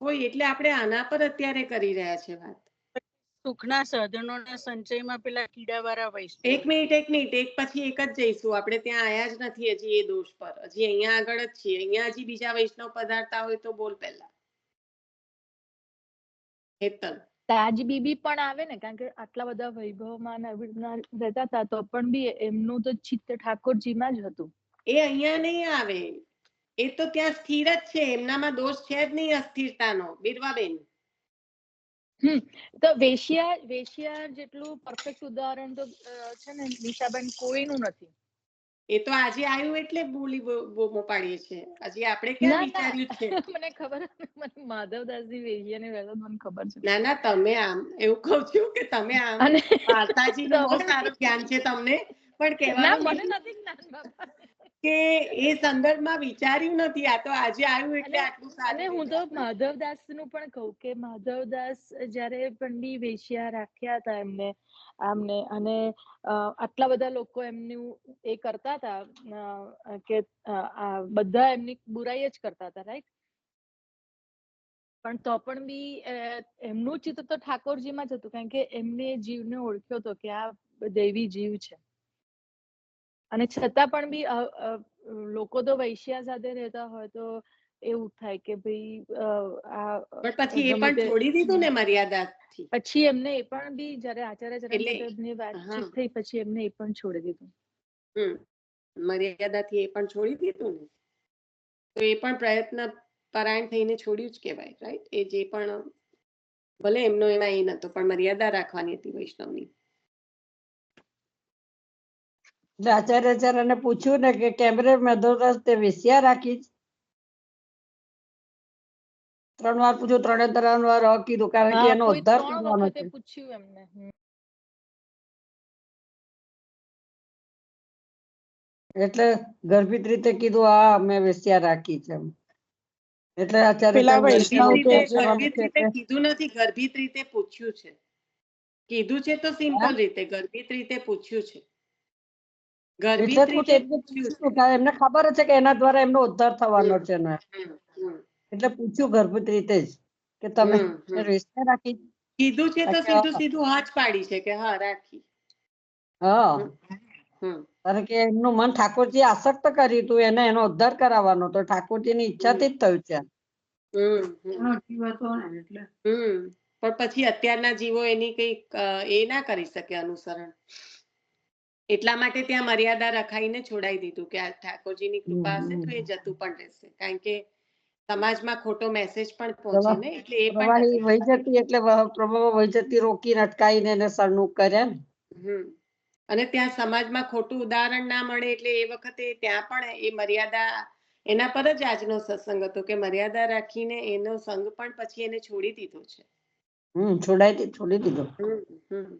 હોય એટલે આપણે આના પર અત્યારે કરી રહ્યા છે વાત. સુખના સાધનોના સંચયમાં પેલા કીડાવાળા વૈષ્ણવ. એક મિનિટ એક પછી એક જ જઈશું. આપણે ત્યાં આયા જ નથી હજી એ દોષ પર. હજી અહીંયા આગળ જ છીએ. અહીંયા હજી બીજા વૈષ્ણવ પધારતા હોય તો બોલ પહેલા. હેતલ. તાજબીબી પણ આવે ને, કારણ કે આટલા બધા વૈભવમાં રહેતા હતા તો પણ બી એમનું તો ચિત્ત ઠાકોરજીમાં જ હતું. એ અહીંયા નહીં આવે, એ તો ત્યાં સ્થિર જ છે. એમનામાં દોષ છે જ નહીં અસ્થિરતાનો. બિરવાબેન, તો વેશ્યા જેટલું પરફેક્ટ ઉદાહરણ તો છે ને નિશાબેન કોઈનું નથી. એ તો આજે આવ્યું એટલે બોમો પાડીએ છે. હજી આપણે ક્યાં વિચાર્યું છે? મને ખબર, મને માધવદાસજી વેશ્યાની વેલો મને ખબર છે. ના ના, તમે આમ એવું કહું છું કે તમે આમ વાર્તાજીનું બહુ સારું જ્ઞાન છે તમને, પણ કહેવાનું મને નથી જ્ઞાન બાબા કે એ સંદર્ભમાં વિચાર્યું નથી. આ તો આજે આવ્યું એટલે આટલું સારું. અને હું તો માધવદાસ નું પણ કહું કે માધવદાસ જયારે પણ બી વેશ્યા રાખ્યા હતા એમને અને આટલા બધા લોકો એમનું એ કરતા હતા કે બધા એમની બુરાઈ જ કરતા હતા, રાઈટ? પણ તો પણ બી એમનું ચિત્ત તો ઠાકોરજીમાં જ હતું, કારણ કે એમને જીવને ઓળખ્યો હતો કે આ દૈવી જીવ છે. અને છતાં પણ બી લોકો તો વૈશ્યા સાથે રહેતા હોય તો એવું થાય કે ભાઈ પછી એ પણ છોડી દીધું ને મર્યાદાથી. પછી એમને એ પણ બી જયારે આચાર્ય ચરણની વાતચીત થઈ પછી એમને એ પણ છોડી દીધું. મર્યાદાથી એ પણ છોડી દીધું ને, તો એ પણ પ્રયત્ન પરાયણ થઈને છોડ્યું જ કહેવાય, રાઈટ? એ જે પણ ભલે એમનો એમાં એ નતો, પણ મર્યાદા રાખવાની હતી વૈષ્ણવની. આચાર્યને પૂછ્યું ને કે કેમરે માધવદાસ તે વેશ્યા રાખી? 3 વાર પૂછ્યું, 3 વાર કીધું, કારણ કે એનો ઉદ્ધાર કરવાનો છે. પૂછ્યું એમને. એટલે ગર્ભિત રીતે કીધું આ મેં વેશ્યા રાખી છે એમ. એટલે આચાર્ય પેલા કહ્યું વૈષ્ણવ ગર્ભિત કે રીતે છે ગર્ભિત છે રીતે કે કીધું નથી, ગર્ભિત રીતે પૂછ્યું છે. કીધું છે તો હા, સિમ્પલ રીતે ગર્ભિત રીતે પૂછ્યું છે. એટલે ગર્ભિત જ રીતે પૂછ્યું પૂછ્યું છે. કે એમને ખબર છે કે એના દ્વારા એમનો ઉદ્ધાર થવાનો હમ છે ને, હમ હમ એટલે પૂછ્યું ગર્ભિત રીતે જ કે તમે હમ હમ. વેશ્યા રાખી. કીધું છે તો બાકી સીધું સીધું હા જ પાડી છે કે હા રાખી. હા, હમ હમ કારણ કે એમનું મન ઠાકોરજી આસક્ત કર્યું હતું, એને એનો ઉદ્ધાર કરાવવાનો તો ઠાકોરજીની ઈચ્છાથી જ થયું છે. હમ હમ એનો જીવ હતો ને એટલે. હમ પણ પછી અત્યારના જીવો એની કઈક એ ના કરી શકે અનુસરણ. એટલા માટે ત્યાં મર્યાદા રખાઈને છોડાઈ દીધું કે આ ઠાકોરજીની કૃપા હશે તો એ જતું પણ રહેશે, કારણ કે સમાજમાં ખોટો મેસેજ પણ પહોંચે ને, એટલે એ પણ પ્રવાહી નથી. વહી જતી એટલે પ્રવાહ વહી જતી રોકીને અટકાઈને એને સરનું કર્યા ને. હમ અને ત્યાં સમાજમાં ખોટું ઉદાહરણ ના મળે એટલે એ વખતે ત્યાં પણ એ મર્યાદા, એના પર જ આજનો સત્સંગ હતો કે મર્યાદા રાખીને એનો સંગ પણ પછી એને છોડી દીધો છે. છોડી દીધો. હમ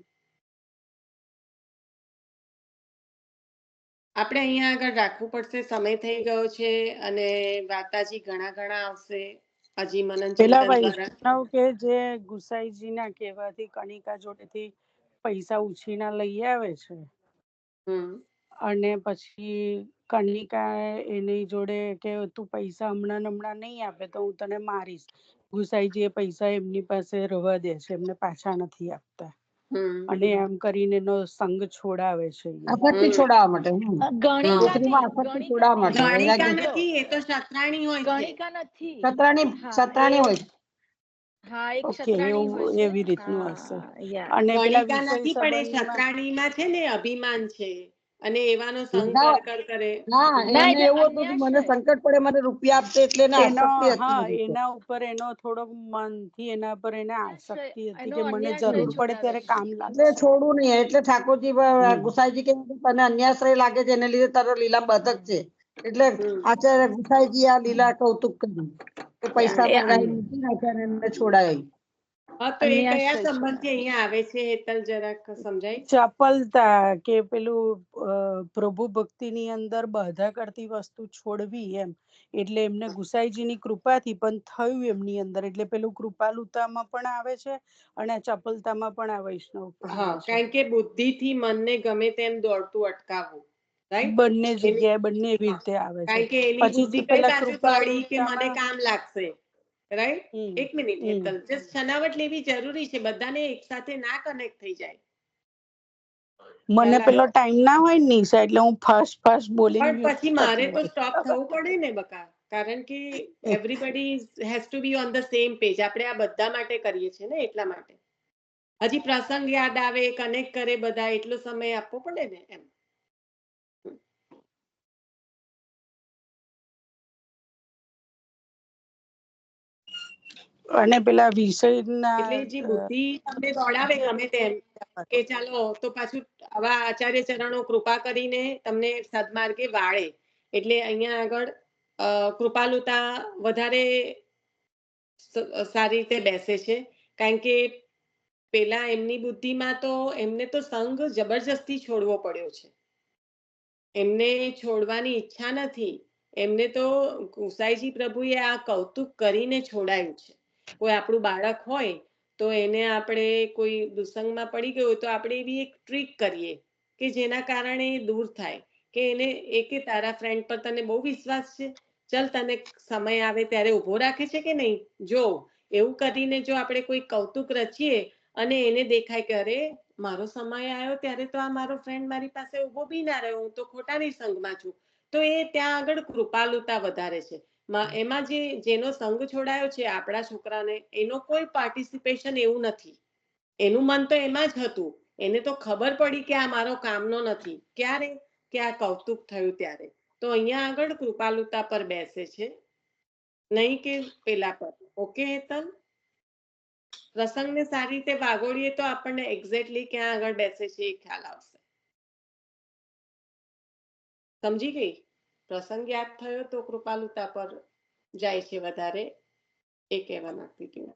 આપણે અહીંયા આગળ રાખવું પડશે, સમય થઈ ગયો છે અને વાર્તાજી ઘણા ઘણા આવશે હજી મનન પેલા ચિંતન દ્વારા. વૈષ્ણવ કે જે ગુસાઈજી ના કહેવાથી કણિકા જોડેથી પૈસા ઉછીના લઈ આવે છે હમ અને પછી કણિકા એની જોડે કે તું પૈસા હમણાં નહીં આપે તો હું તને મારીશ. ગુસાઈજી એ પૈસા એમની પાસે રવા દે છે, એમને પાછા નથી આપતા હમ અને એમ કરીને એનો સંગ છોડાવે છે. આસક્તિ છોડાવવા માટે. ગણિકા છોકરીમાં નહીં, આસક્તિ ગણિકા છોડાવવા માટે નહીં, ગણિકા વૈરાગ્ય સાંભળો, નથી, એ તો શતરાણી હોય છે. ગણિકા નથી. સત્રાણી હોય. હા એક ઓકે, ક્ષત્રાણી હોય છે. એવી રીતનું હશે. હા યા અને પેલા ગણિકા વિષય નથી પણ એ સંબંધમાં શતરાણીમાં છે ને અભિમાન છે અને એવાનો સંગ ના, કર કરે. ના, ના એને એટલે એવું હતું કે મને અન્યાશ્રય. સંકટ પડે, મને રૂપિયા આપશે એટલે એને એનો આસક્તિ હતી હા એ રીતે. એના ઉપર એનો થોડોક મનથી એના પર એને આસક્તિ હતી એનો કે મને અન્યાશ્રય જરૂર પડે છોડાવે ત્યારે છે. કામ એટલે લાગશે. છોડવું નહીં, એટલે ઠાકોરજી ગુસાઈજી કે તને અન્યાશ્રય લાગે છે એને લીધે તારો લીલા બાધક છે, એટલે આચાર્ય ગુસાઈજી આ લીલા કૌતુક કર્યું કે પૈસા એ મંગાવી મૂકીને આચાર્ય એમને છોડાય. હા તો એ કયા અન્યાશ્રય સંબંધથી છોડાવે છે. અહીંયા આવે છે હેતલ જરાક સમજાય? ચપલતા કે પેલું પ્રભુ ભક્તિની અંદર બાધા કરતી વસ્તુ છોડવી એમ, એટલે એમને ગુસાઈજીની કૃપાથી પણ થયું એમની અંદર, એટલે પેલું કૃપાલુતામાં પણ આવે છે અને ચપલતામાં પણ આ વૈષ્ણવ પણ હા, આવે છે. કારણ કે બુદ્ધિથી મનને ગમે તેમ દોડતું અટકાવવું, રાઈટ? બંને જગ્યાએ બંને એવી રીતે આવે છે. કારણ કે એની બુદ્ધિ પછી કઈ પેલા બાજુ દોડી કે મને કૃપાલુતામાં કામ લાગશે, રાઈટ? એક મિનિટ હમ હેતલ, જસ્ટ છનાવટ લેવી જરૂરી છે, બધાને એક સાથે ના કનેક્ટ થઈ જાય. મને ખ્યાલ પેલો આવ્યો? ટાઈમ ના હોય ને નિશા, એટલે હું ફાસ્ટ બોલીને પણ મ્યુટ પછી મારે કરતી તો હોઉં. સ્ટોપ થવું પડે ને બકા, કારણ કે everybody has to be on the same page. આપણે આ બધા માટે કરીએ છીએ ને, એટલા માટે. હજી પ્રસંગ યાદ આવે, કનેક્ટ કરે બધા, એટલો સમય આપવો પડે ને એમ. અને પેલા વિષયના એટલે જે બુદ્ધિ તમને દોડાવે ગમે તેમ કે ચાલો તો પાછું આવા આચાર્ય ચરણો કૃપા કરીને તમને સદમાર્ગે વાળે, એટલે અહીંયા આગળ કૃપાલુતા વધારે સારી રીતે બેસે છે, કારણ કે પેલા એમની બુદ્ધિમાં તો એમને તો સંગ જબરજસ્તી છોડવો પડ્યો છે. એમને છોડવાની ઈચ્છા નથી, એમને તો ગુસાઈજી પ્રભુએ આ કૌતુક કરીને છોડાયું છે. કોઈ આપણું બાળક હોય તો એને આપણે કોઈ દુસંગમાં પડી ગયું હોય તો આપણે એવી એક ટ્રીક કરીએ કે જેના કારણે એ દૂર થાય, કે એને કે તારા ફ્રેન્ડ પર તને બહુ વિશ્વાસ છે, ચલ તને સમય આવે ત્યારે ઊભો રાખે છે કે નહીં જો, એવું કરીને જો આપણે કોઈ કૌતુક રચીએ અને એને દેખાય કે અરે મારો સમય આવ્યો ત્યારે તો આ મારો ફ્રેન્ડ મારી પાસે ઊભો બી ના રહ્યો, હું તો ખોટાની સંગમાં છું, તો એ ત્યાં આગળ કૃપાલુતા વધારે છે. એમાં જેનો સંગ છોડાયો છે આપણા છોકરાને, એનો કોઈ પાર્ટિસિપેશન એવું નથી, એનું મન તો એમાં જ હતું, એને તો ખબર પડી કે આ મારો કામનો નથી, ક્યારે કે આ કૌતુક થયું ત્યારે. તો અહીંયા આગળ કૃપાલુતા પર બેસે છે, નહીં કે પેલા પર. ઓકે હેતલ? પ્રસંગને સારી રીતે વાગોળીએ તો આપણને એક્ઝેક્ટલી ક્યાં આગળ બેસે છે એ ખ્યાલ આવશે. સમજી ગઈ? પ્રસંગ યાદ થયો તો કૃપાલુતા પર જાય છે વધારે, એ કહેવા માંગતી હતી.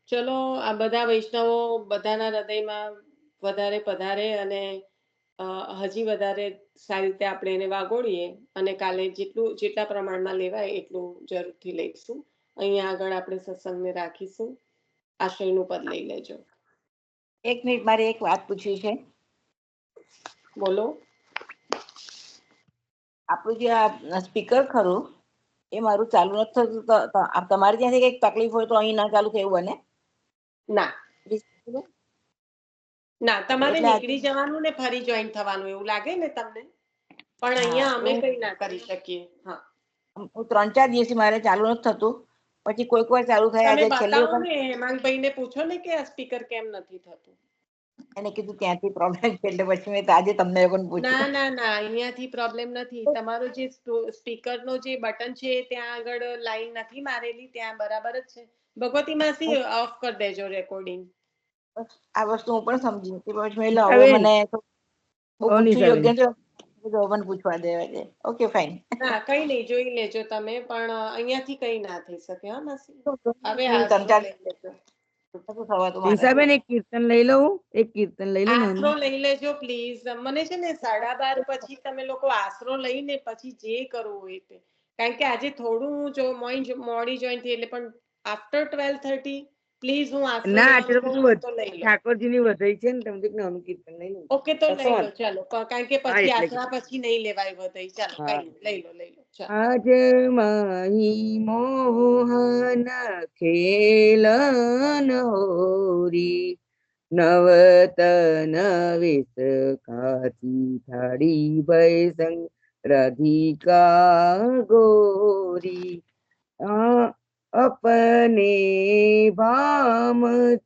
ચલો, આ બધા વૈષ્ણવો બધાના હૃદયમાં વધારે પધારે અને હજી વધારે સારી રીતે આપણે એને વાગોળીએ અને કાલે જેટલા પ્રમાણમાં લેવાય એટલું જરૂરથી લઈશું. અહીંયા આગળ આપણે સત્સંગને રાખીશું. આશ્રયનું પદ લઈ લેજો. 1 મિનિટ, મારે એક વાત પૂછવી છે. બોલો. આપણું જે આ સ્પીકર ખરું એ મારું ચાલુ નથી થતું, તો તમારે ત્યાંથી કંઈક તકલીફ હોય તો અહીં ના ચાલુ થાય એવું બને? ના ના, તમારે એટલે નીકળી જવાનું ને ફરી જોઈન થવાનું એવું લાગે ને તમને, પણ અહીંયા અમે કઈ ના કરી શકીએ. હા, હું 3-4 દિવસથી મારે ચાલુ નથી થતું, પછી કોઈક વાર ચાલુ થાય. તમે આજે છેલ્લી બતાવો વખત ને હેમાંગભાઈ ને પૂછો ને કે આ સ્પીકર કેમ નથી થતું. એને કીધું ત્યાંથી પ્રોબ્લેમ છે, એટલે પછી મેં આજે તમને લોકોને ના પૂછ્યું. ના ના, અહીંયાથી પ્રોબ્લેમ નથી. તમારો જે સ્પીકર નો જે બટન છે ત્યાં આગળ લાઈન નથી મારેલી, ત્યાં બરાબર જ છે. ભગવતી માસી ઓફ કરી દેજો રેકોર્ડિંગ. આ વસ્તુ હું પણ સમજી નથી, પછી મેં હવે મને બહુ પૂછવું યોગ્ય છે, મને પૂછવા દેવા છે. Okay fine. ના કઈ નહીં, જોઈ લેજો તમે, પણ અહીંયાથી કઈ ના થઈ શકે. હા માસી, હવે હું આશરો 3-4 લઈ લેજો. દિશાબેન એક કીર્તન લઈ લઉં, એક કીર્તન લઈ લઉં આશરો નાનું. લઈ લેજો પ્લીઝ. મને છે ને 12:30 પછી તમે લોકો આશરો લઈને પછી જે કરવું હોય તે, કારણ કે આજે થોડું હું જો મોડી જોઈન થઈ, એટલે પણ આફ્ટર 12:30 પ્લીઝ હું આશરો ના લેવાનું અત્યારે કહું બધું તો લઈ લો. ઠાકોરજીની વધાઈ છે ને, તમે નાનું કીર્તન લઈ લઉં. ઓકે, તો લઈ લો ચાલો, કારણ કે હા પછી એટલે આશરા પછી નહીં લેવાય વધાઈ. ચાલો કઈ નહીં, લઈ લો ચાલો. આજ માહી મોહન ખેલન હોરી, નવતન વિસ કાચી થાળી ભૈસંગ રાધિકા ગોરી, अपने भाम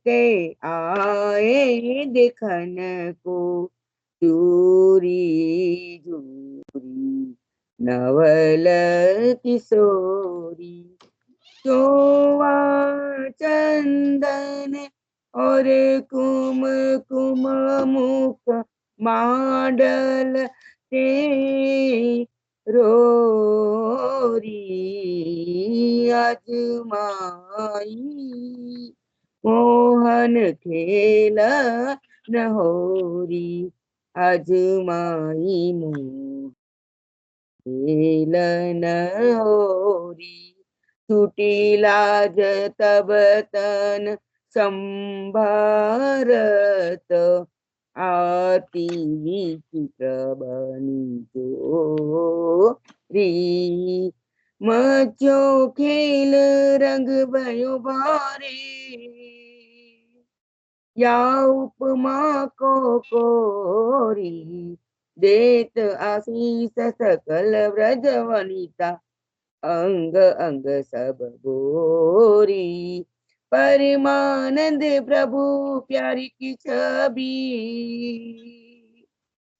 के आए देखन को चूरी जूरी नवल किशोरी, चोवा चंदन और कुमकुम मुख मांडल ते रोरी, अजमाई मोहन खेल न होरी, अजमाई मोहन खेल न होरी, छूटी लाज तब तन संभारत, आती विचित्र बनी जोरी, मचो खेल रंग भयो भारे, या उपमा को कोरी, देत आशीष सकल व्रज वनिता, अंग अंग सब गोरी, परमानंद प्रभु प्यारी की छवि,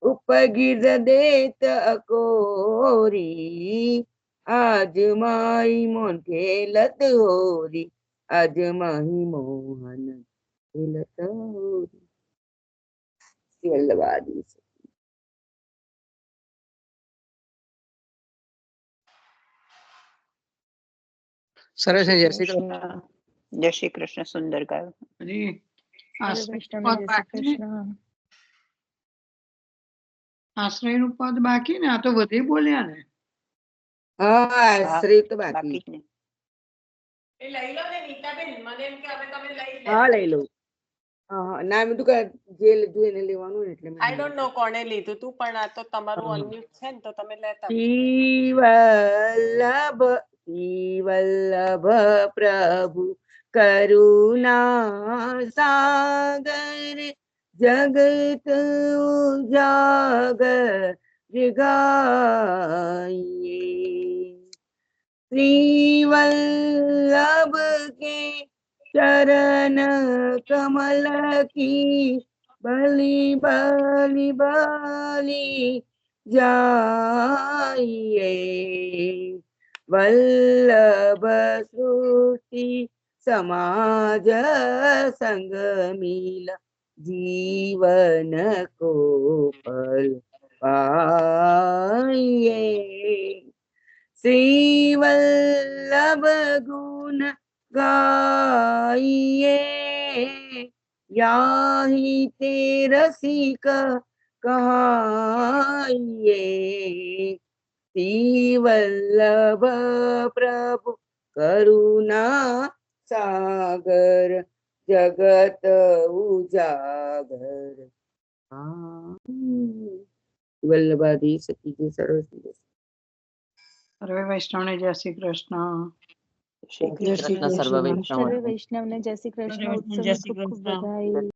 उपगिर देत अकोरी, आज माई मोहन खेलत होरी, आज माही मोहन खेलत होरी. વલ્લભાદી સરસ છે. જય શ્રી કૃષ્ણ. સુંદર ગાયું. આશ્રય નું પદ બાકી ને, આ તો વધે બોલ્યા ને. હા આશ્રય તો બાકી જ ને. એ લઈ લો ને નીતાબેન, મને એમ કે હવે તમે લઈ લે. હા લઈ લઉં. ના મેં તું જે લીધું એને લેવાનું ને એટલે આઈ ડોન્ટ નો કોણે લીધું તું, પણ આ તો તમારું અનમ્યુટ છે ને, તો તમે લેતા. વલ્લભ પ્રભુ કરુણા સાગર, જગત ઉજાગર જગાઈએ, श्री वल्लभ के चरण कमल की बलि बलि बलि जाइए, वल्लभ सृष्टि समाज संग मिल, जीवन को फल पाइए, श्री वल्लभ गुण गाइए, याहि ते रसिक કહાઈએ શ્રી વલ્લભ પ્રભુ કરુણા સાગર જગત ઉજાગર. વલ્લભાધીશ કી જય. સરસ્વતી. સર્વે વૈષ્ણવને જય શ્રી કૃષ્ણ. જય શ્રી કૃષ્ણ સર્વ વૈષ્ણવ. સર્વે વૈષ્ણવને જય શ્રી કૃષ્ણ. ઉત્સવની ખૂબ ખૂબ બધાઈ.